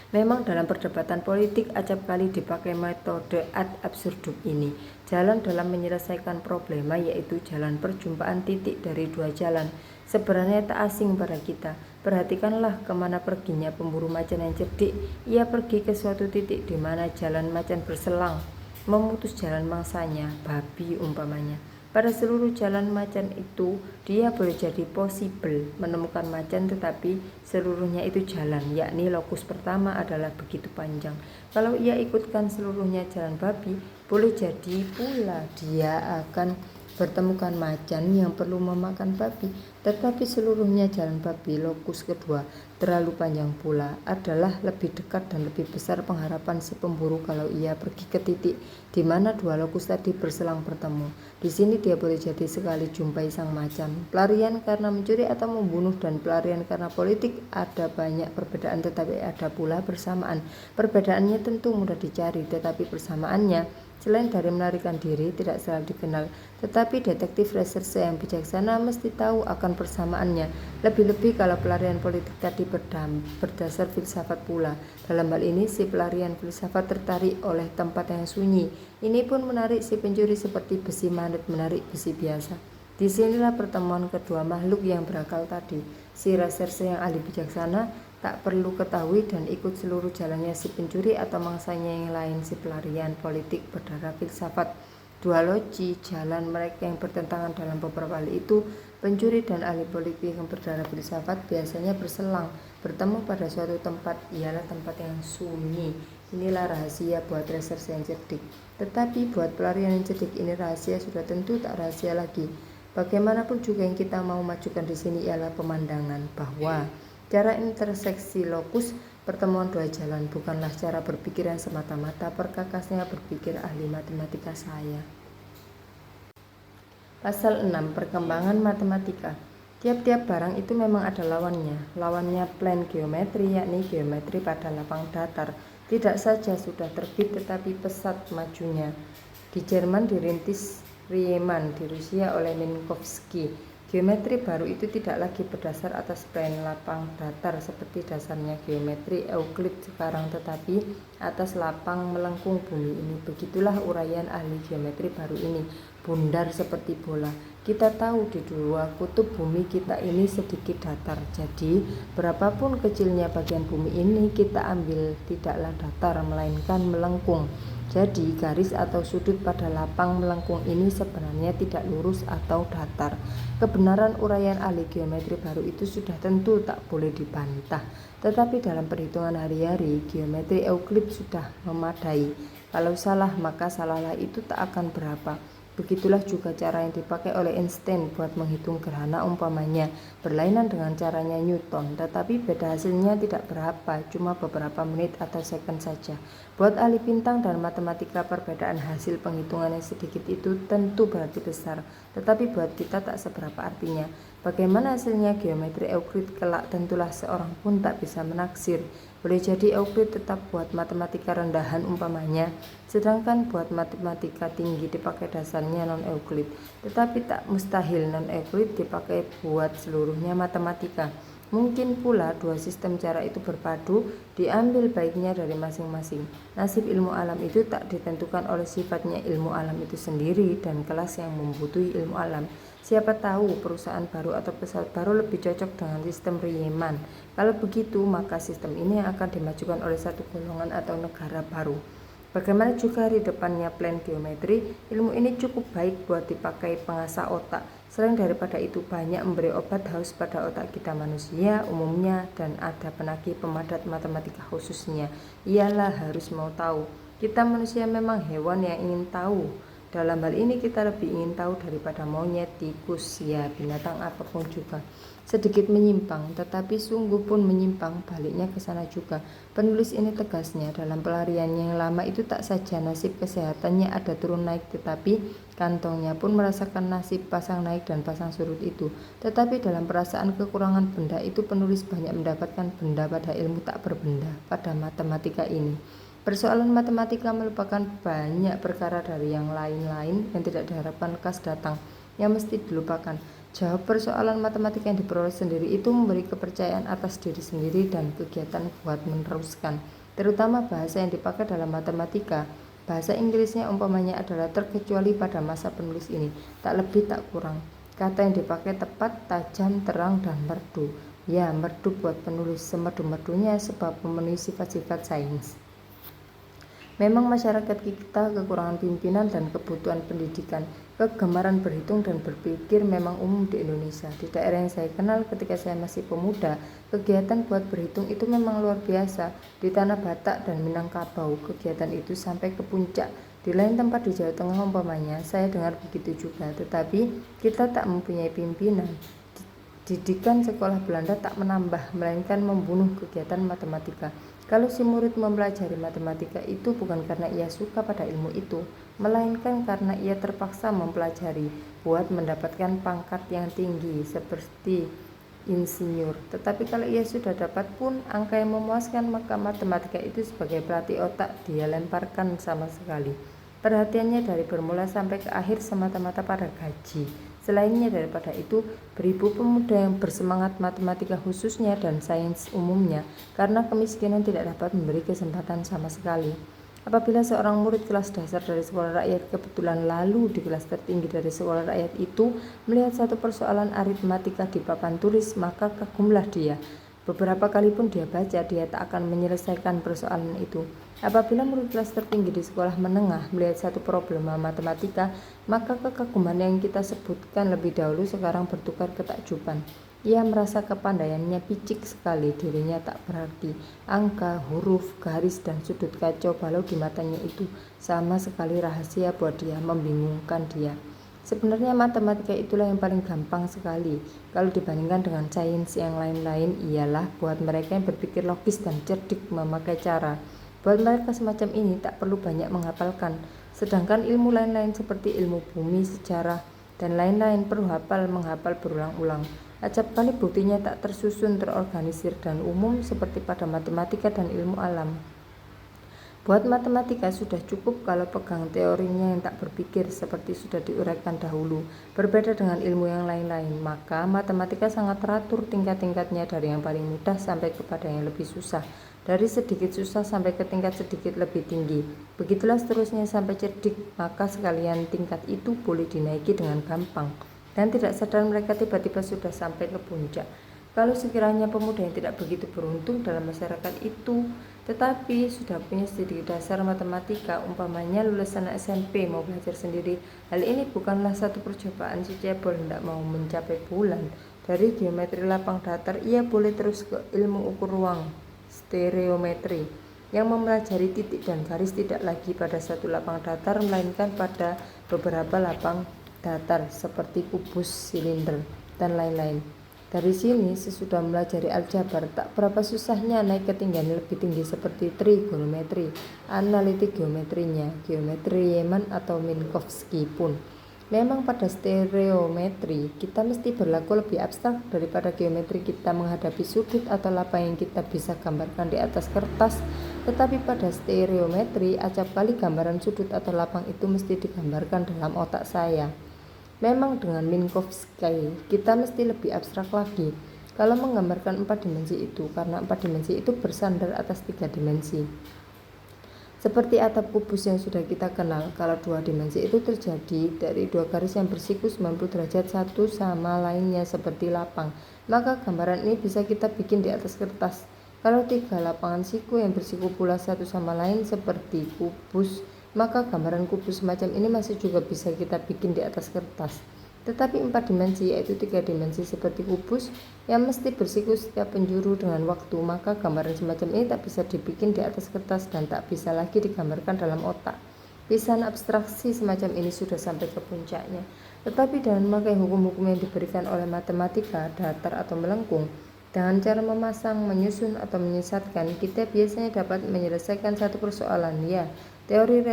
Memang dalam perdebatan politik acap kali dipakai metode ad absurdum ini. Jalan dalam menyelesaikan problema yaitu jalan perjumpaan titik dari dua jalan. Sebenarnya tak asing pada kita. Perhatikanlah kemana perginya pemburu macan yang cerdik. Ia pergi ke suatu titik di mana jalan macan berselang, memutus jalan mangsanya, babi umpamanya. Pada seluruh jalan macan itu, dia boleh jadi possible menemukan macan, tetapi seluruhnya itu jalan, yakni lokus pertama adalah begitu panjang. Kalau ia ikutkan seluruhnya jalan babi, boleh jadi pula dia akan bertemukan macan yang perlu memakan babi, tetapi seluruhnya jalan babi, lokus kedua, terlalu panjang pula, adalah lebih dekat dan lebih besar pengharapan si pemburu kalau ia pergi ke titik di mana dua lokus tadi berselang bertemu. Di sini dia boleh jadi sekali jumpai sang macan. Pelarian karena mencuri atau membunuh dan pelarian karena politik ada banyak perbedaan, tetapi ada pula persamaan. Perbedaannya tentu mudah dicari, tetapi persamaannya selain dari melarikan diri tidak selalu dikenal. Tetapi detektif reserse yang bijaksana mesti tahu akan persamaannya. Lebih-lebih kalau pelarian politik tadi berdasar filsafat pula. Dalam hal ini si pelarian filsafat tertarik oleh tempat yang sunyi. Ini pun menarik si pencuri seperti besi manut menarik besi biasa. Disinilah pertemuan kedua makhluk yang berakal tadi. Si reserse yang ahli bijaksana tak perlu ketahui dan ikut seluruh jalannya si pencuri atau mangsanya yang lain si pelarian politik berdarah filsafat. Dua loci jalan mereka yang bertentangan dalam beberapa hal itu, pencuri dan ahli politik yang berdarah filsafat biasanya berselang, bertemu pada suatu tempat, ialah tempat yang sunyi. Inilah rahasia buat reserse yang cerdik. Tetapi buat pelarian yang cerdik ini rahasia sudah tentu tak rahasia lagi. Bagaimanapun juga yang kita mau majukan di sini ialah pemandangan bahwa cara interseksi lokus pertemuan dua jalan bukanlah cara berpikir yang semata-mata perkakasnya berpikir ahli matematika saya. Pasal 6. Perkembangan matematika. Tiap-tiap barang itu memang ada lawannya. Lawannya plan geometri, yakni geometri pada lapang datar. Tidak saja sudah terbit tetapi pesat majunya. Di Jerman dirintis Riemann, di Rusia oleh Minkowski. Geometri baru itu tidak lagi berdasar atas plane lapang datar seperti dasarnya geometri Euclid sekarang, tetapi atas lapang melengkung bumi ini. Begitulah uraian ahli geometri baru ini, bundar seperti bola. Kita tahu di dua kutub bumi kita ini sedikit datar, jadi berapapun kecilnya bagian bumi ini kita ambil tidaklah datar melainkan melengkung. Jadi garis atau sudut pada lapang melengkung ini sebenarnya tidak lurus atau datar. Kebenaran uraian ahli geometri baru itu sudah tentu tak boleh dibantah. Tetapi dalam perhitungan hari-hari, geometri Euclid sudah memadai. Kalau salah, maka salahlah itu tak akan berapa. Begitulah juga cara yang dipakai oleh Einstein buat menghitung gerhana umpamanya, berlainan dengan caranya Newton, tetapi beda hasilnya tidak berapa, cuma beberapa menit atau second saja. Buat ahli bintang dan matematika, perbedaan hasil penghitungan yang sedikit itu tentu berarti besar, tetapi buat kita tak seberapa artinya. Bagaimana hasilnya geometri Euclid kelak tentulah seorang pun tak bisa menaksir. Boleh jadi Euclid tetap buat matematika rendahan umpamanya, sedangkan buat matematika tinggi dipakai dasarnya non-Euclid. Tetapi tak mustahil non-Euclid dipakai buat seluruhnya matematika. Mungkin pula dua sistem cara itu berpadu, diambil baiknya dari masing-masing. Nasib ilmu alam itu tak ditentukan oleh sifatnya ilmu alam itu sendiri dan kelas yang membutuhi ilmu alam. Siapa tahu perusahaan baru atau pesawat baru lebih cocok dengan sistem Riemann. Kalau begitu, maka sistem ini akan dimajukan oleh satu golongan atau negara baru. Bagaimana juga di depannya plan geometri, ilmu ini cukup baik buat dipakai pengasah otak. Selain daripada itu, banyak memberi obat haus pada otak kita manusia umumnya dan ada penagih pemadat matematika khususnya. Ialah harus mau tahu. Kita manusia memang hewan yang ingin tahu. Dalam hal ini kita lebih ingin tahu daripada monyet, tikus, ya binatang apapun juga. Sedikit menyimpang, tetapi sungguh pun menyimpang, baliknya ke sana juga. Penulis ini tegasnya, dalam pelariannya yang lama itu tak saja nasib kesehatannya ada turun naik, tetapi kantongnya pun merasakan nasib pasang naik dan pasang surut itu. Tetapi dalam perasaan kekurangan benda itu penulis banyak mendapatkan benda pada ilmu tak berbenda, pada matematika ini. Persoalan matematika melupakan banyak perkara dari yang lain-lain yang tidak diharapkan lekas datang, yang mesti dilupakan. Jawab persoalan matematika yang diperoleh sendiri itu memberi kepercayaan atas diri sendiri dan kegiatan buat meneruskan, terutama bahasa yang dipakai dalam matematika. Bahasa Inggrisnya umpamanya adalah terkecuali pada masa penulis ini, tak lebih tak kurang. Kata yang dipakai tepat, tajam, terang, dan merdu. Ya, merdu buat penulis semerdu-merdunya sebab memenuhi sifat-sifat sains. Memang masyarakat kita kekurangan pimpinan dan kebutuhan pendidikan. Kegemaran berhitung dan berpikir memang umum di Indonesia. Di daerah yang saya kenal ketika saya masih pemuda, kegiatan buat berhitung itu memang luar biasa. Di Tanah Batak dan Minangkabau, kegiatan itu sampai ke puncak. Di lain tempat di Jawa Tengah umpamanya, saya dengar begitu juga. Tetapi kita tak mempunyai pimpinan. Didikan sekolah Belanda tak menambah, melainkan membunuh kegiatan matematika. Kalau si murid mempelajari matematika itu bukan karena ia suka pada ilmu itu, melainkan karena ia terpaksa mempelajari buat mendapatkan pangkat yang tinggi seperti insinyur. Tetapi kalau ia sudah dapat pun angka yang memuaskan, maka matematika itu sebagai pelatih otak dia lemparkan sama sekali. Perhatiannya dari bermula sampai ke akhir semata-mata pada gaji. Selainnya daripada itu, beribu pemuda yang bersemangat matematika khususnya dan sains umumnya, karena kemiskinan tidak dapat memberi kesempatan sama sekali. Apabila seorang murid kelas dasar dari sekolah rakyat kebetulan lalu di kelas tertinggi dari sekolah rakyat itu melihat satu persoalan aritmatika di papan tulis, maka kagumlah dia. Beberapa kali pun dia baca, dia tak akan menyelesaikan persoalan itu. Apabila murid kelas tertinggi di sekolah menengah melihat satu problema matematika, maka kekaguman yang kita sebutkan lebih dahulu sekarang bertukar ketakjuban. Ia merasa kepandaiannya picik sekali, dirinya tak berarti. Angka, huruf, garis, dan sudut kacau balau di matanya itu sama sekali rahasia buat dia, membingungkan dia. Sebenarnya matematika itulah yang paling gampang sekali. Kalau dibandingkan dengan sains yang lain-lain, ialah buat mereka yang berpikir logis dan cerdik memakai cara. Buat mereka semacam ini tak perlu banyak menghafalkan. Sedangkan ilmu lain-lain seperti ilmu bumi, sejarah, dan lain-lain perlu menghafal berulang-ulang. Acap kali buktinya tak tersusun, terorganisir, dan umum seperti pada matematika dan ilmu alam. Buat matematika sudah cukup kalau pegang teorinya yang tak berpikir seperti sudah diuraikan dahulu. Berbeda dengan ilmu yang lain-lain, maka matematika sangat teratur tingkat-tingkatnya dari yang paling mudah sampai kepada yang lebih susah. Dari sedikit susah sampai ke tingkat sedikit lebih tinggi. Begitulah seterusnya sampai cerdik, maka sekalian tingkat itu boleh dinaiki dengan gampang. Dan tidak sadar mereka tiba-tiba sudah sampai ke puncak. Kalau sekiranya pemuda yang tidak begitu beruntung dalam masyarakat itu, tetapi sudah punya sedikit dasar matematika, umpamanya lulusan SMP mau belajar sendiri, hal ini bukanlah satu percobaan si cebol hendak mau mencapai bulan. Dari geometri lapang datar, ia boleh terus ke ilmu ukur ruang, stereometri, yang mempelajari titik dan garis tidak lagi pada satu lapang datar, melainkan pada beberapa lapang datar seperti kubus, silinder, dan lain-lain. Dari sini, sesudah mempelajari aljabar, tak berapa susahnya naik ketinggian lebih tinggi seperti trigonometri, analitik geometrinya, geometri Riemann atau Minkowski pun. Memang pada stereometri, kita mesti berlaku lebih abstrak daripada geometri kita menghadapi sudut atau lapang yang kita bisa gambarkan di atas kertas. Tetapi pada stereometri, acap kali gambaran sudut atau lapang itu mesti digambarkan dalam otak saya. Memang dengan Minkowski, kita mesti lebih abstrak lagi kalau menggambarkan 4 dimensi itu, karena 4 dimensi itu bersandar atas 3 dimensi. Seperti atap kubus yang sudah kita kenal, kalau 2 dimensi itu terjadi dari 2 garis yang bersiku 90 derajat satu sama lainnya seperti lapang, maka gambaran ini bisa kita bikin di atas kertas. Kalau 3 lapangan siku yang bersiku pula satu sama lain seperti kubus, maka gambaran kubus semacam ini masih juga bisa kita bikin di atas kertas. Tetapi 4 dimensi, yaitu 3 dimensi seperti kubus yang mesti bersiku setiap penjuru dengan waktu, maka gambaran semacam ini tak bisa dibikin di atas kertas dan tak bisa lagi digambarkan dalam otak. Pisahan abstraksi semacam ini sudah sampai ke puncaknya. Tetapi dengan memakai hukum-hukum yang diberikan oleh matematika, datar atau melengkung, dengan cara memasang, menyusun, atau menyesatkan, kita biasanya dapat menyelesaikan satu persoalan, ya, teori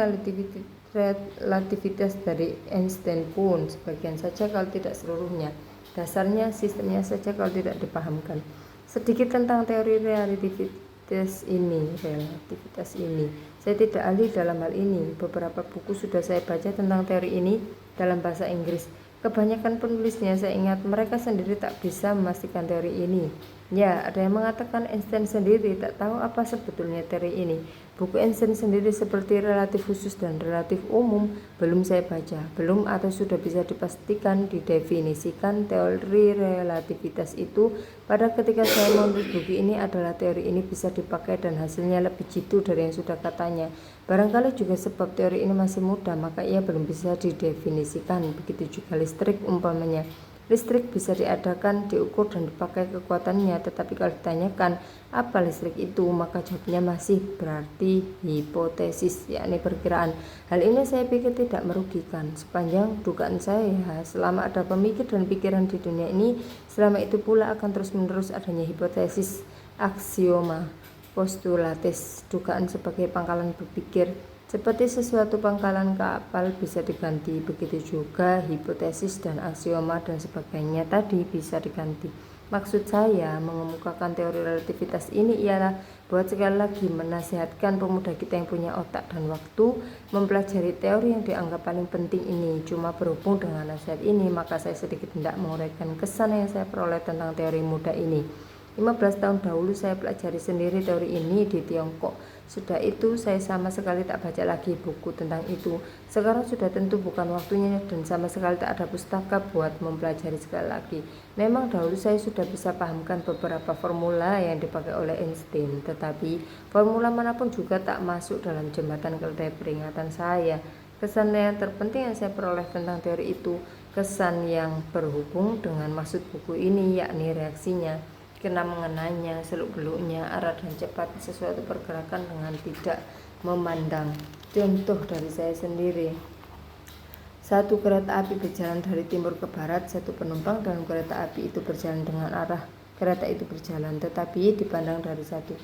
relativitas dari Einstein pun sebagian saja kalau tidak seluruhnya. Dasarnya, sistemnya saja kalau tidak dipahamkan. Sedikit tentang teori relativitas ini. Saya tidak ahli dalam hal ini. Beberapa buku sudah saya baca tentang teori ini dalam bahasa Inggris. Kebanyakan penulisnya saya ingat mereka sendiri tak bisa memastikan teori ini. Ya, ada yang mengatakan Einstein sendiri tak tahu apa sebetulnya teori ini. Buku Einstein sendiri seperti relatif khusus dan relatif umum belum saya baca, belum atau sudah bisa dipastikan didefinisikan teori relativitas itu pada ketika saya menulis buku ini adalah teori ini bisa dipakai dan hasilnya lebih jitu dari yang sudah katanya. Barangkali juga sebab teori ini masih muda maka ia belum bisa didefinisikan. Begitu juga listrik umpamanya. Listrik bisa diadakan, diukur dan dipakai kekuatannya, tetapi kalau ditanyakan apa listrik itu, maka jawabnya masih berarti hipotesis, yakni perkiraan. Hal ini saya pikir tidak merugikan. Sepanjang dugaan saya, selama ada pemikir dan pikiran di dunia ini, selama itu pula akan terus-menerus adanya hipotesis, aksioma, postulates, dugaan sebagai pangkalan berpikir. Seperti sesuatu pangkalan kapal bisa diganti, begitu juga hipotesis dan aksioma dan sebagainya tadi bisa diganti. Maksud saya mengemukakan teori relativitas ini ialah buat sekali lagi menasihatkan pemuda kita yang punya otak dan waktu mempelajari teori yang dianggap paling penting ini. Cuma berhubung dengan nasihat ini, maka saya sedikit tidak menguraikan kesan yang saya peroleh tentang teori muda ini. 15 tahun dahulu saya pelajari sendiri teori ini di Tiongkok. Sudah itu saya sama sekali tak baca lagi buku tentang itu. Sekarang sudah tentu bukan waktunya dan sama sekali tak ada pustaka buat mempelajari sekali lagi. Memang dahulu saya sudah bisa pahamkan beberapa formula yang dipakai oleh Einstein, tetapi formula manapun juga tak masuk dalam jembatan keledai peringatan saya. Kesan yang terpenting yang saya peroleh tentang teori itu, kesan yang berhubung dengan maksud buku ini, yakni reaksinya, kena mengenanya, seluk-beluknya, arah dan cepat sesuatu pergerakan dengan tidak memandang. Contoh dari saya sendiri. Satu kereta api berjalan dari timur ke barat, satu penumpang dalam kereta api itu berjalan dengan arah kereta itu berjalan, tetapi dipandang dari satu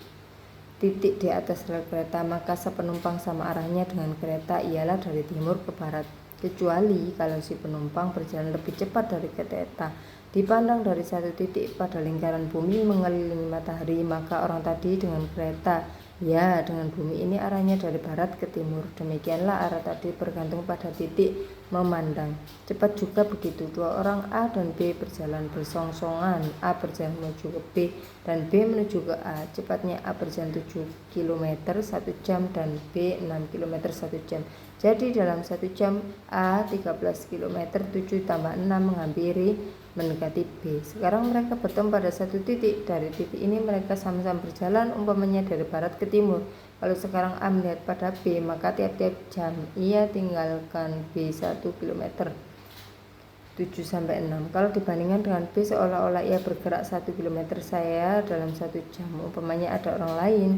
titik di atas rel kereta, maka sepenumpang sama arahnya dengan kereta ialah dari timur ke barat, kecuali kalau si penumpang berjalan lebih cepat dari kereta. Dipandang dari satu titik pada lingkaran bumi mengelilingi matahari, maka orang tadi dengan kereta, ya dengan bumi ini arahnya dari barat ke timur. Demikianlah arah tadi bergantung pada titik memandang. Cepat juga begitu, dua orang A dan B berjalan bersongsongan. A berjalan menuju ke B dan B menuju ke A. Cepatnya A berjalan 7 km 1 jam dan B 6 km 1 jam. Jadi dalam 1 jam A 13 km, 7 tambah 6 menghampiri mendekati B. Sekarang mereka bertemu pada satu titik. Dari titik ini mereka sama-sama berjalan umpamanya dari barat ke timur. Kalau sekarang A melihat pada B, maka tiap-tiap jam ia tinggalkan B 1 km 7-6. Kalau dibandingkan dengan B, seolah-olah ia bergerak 1 km saya dalam 1 jam. Umpamanya ada orang lain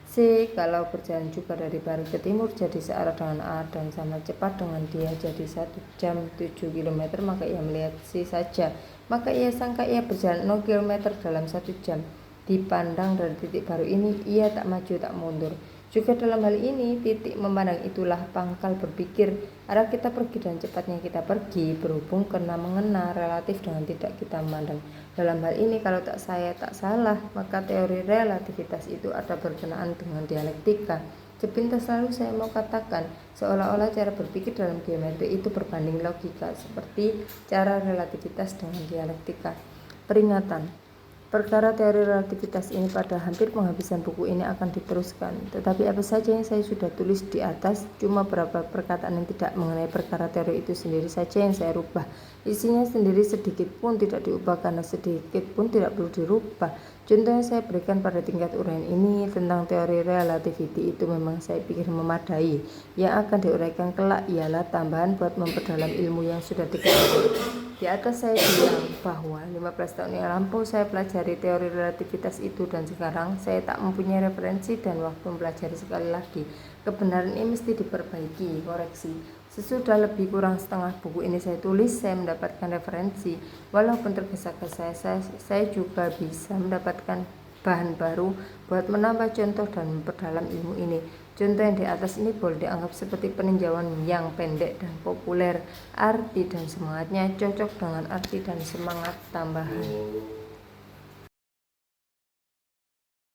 C kalau berjalan juga dari barat ke timur jadi searah dengan A dan sama cepat dengan dia, jadi 1 jam 7 km, maka ia melihat C saja. Maka ia sangka ia berjalan 0 km dalam 1 jam. Dipandang dari titik baru ini, ia tak maju tak mundur. Juga dalam hal ini, titik memandang itulah pangkal berpikir, arah kita pergi dan cepatnya kita pergi, berhubung kena mengena, relatif dengan tidak kita memandang. Dalam hal ini, kalau saya tak salah, maka teori relativitas itu ada berkenaan dengan dialektika. Sepintas lalu saya mau katakan, seolah-olah cara berpikir dalam geometri itu berbanding logika, seperti cara relativitas dengan dialektika. Peringatan. Perkara teori relativitas ini pada hampir penghabisan buku ini akan diteruskan, tetapi apa saja yang saya sudah tulis di atas, cuma beberapa perkataan yang tidak mengenai perkara teori itu sendiri saja yang saya rubah. Isinya sendiri sedikit pun tidak diubah karena sedikit pun tidak perlu dirubah. Contoh yang saya berikan pada tingkat uraian ini tentang teori relativity itu memang saya pikir memadai. Yang akan diuraikan kelak ialah tambahan buat memperdalam ilmu yang sudah diketahui. Di atas saya bilang bahwa 15 tahun yang lampau saya pelajari teori relativitas itu dan sekarang saya tak mempunyai referensi dan waktu mempelajari sekali lagi. Kebenaran ini mesti diperbaiki, koreksi. Sesudah lebih kurang setengah buku ini saya tulis, saya mendapatkan referensi. Walaupun tergesa-gesa, saya juga bisa mendapatkan bahan baru buat menambah contoh dan memperdalam ilmu ini. Contoh yang di atas ini boleh dianggap seperti peninjauan yang pendek dan populer. Arti dan semangatnya cocok dengan arti dan semangat tambahan.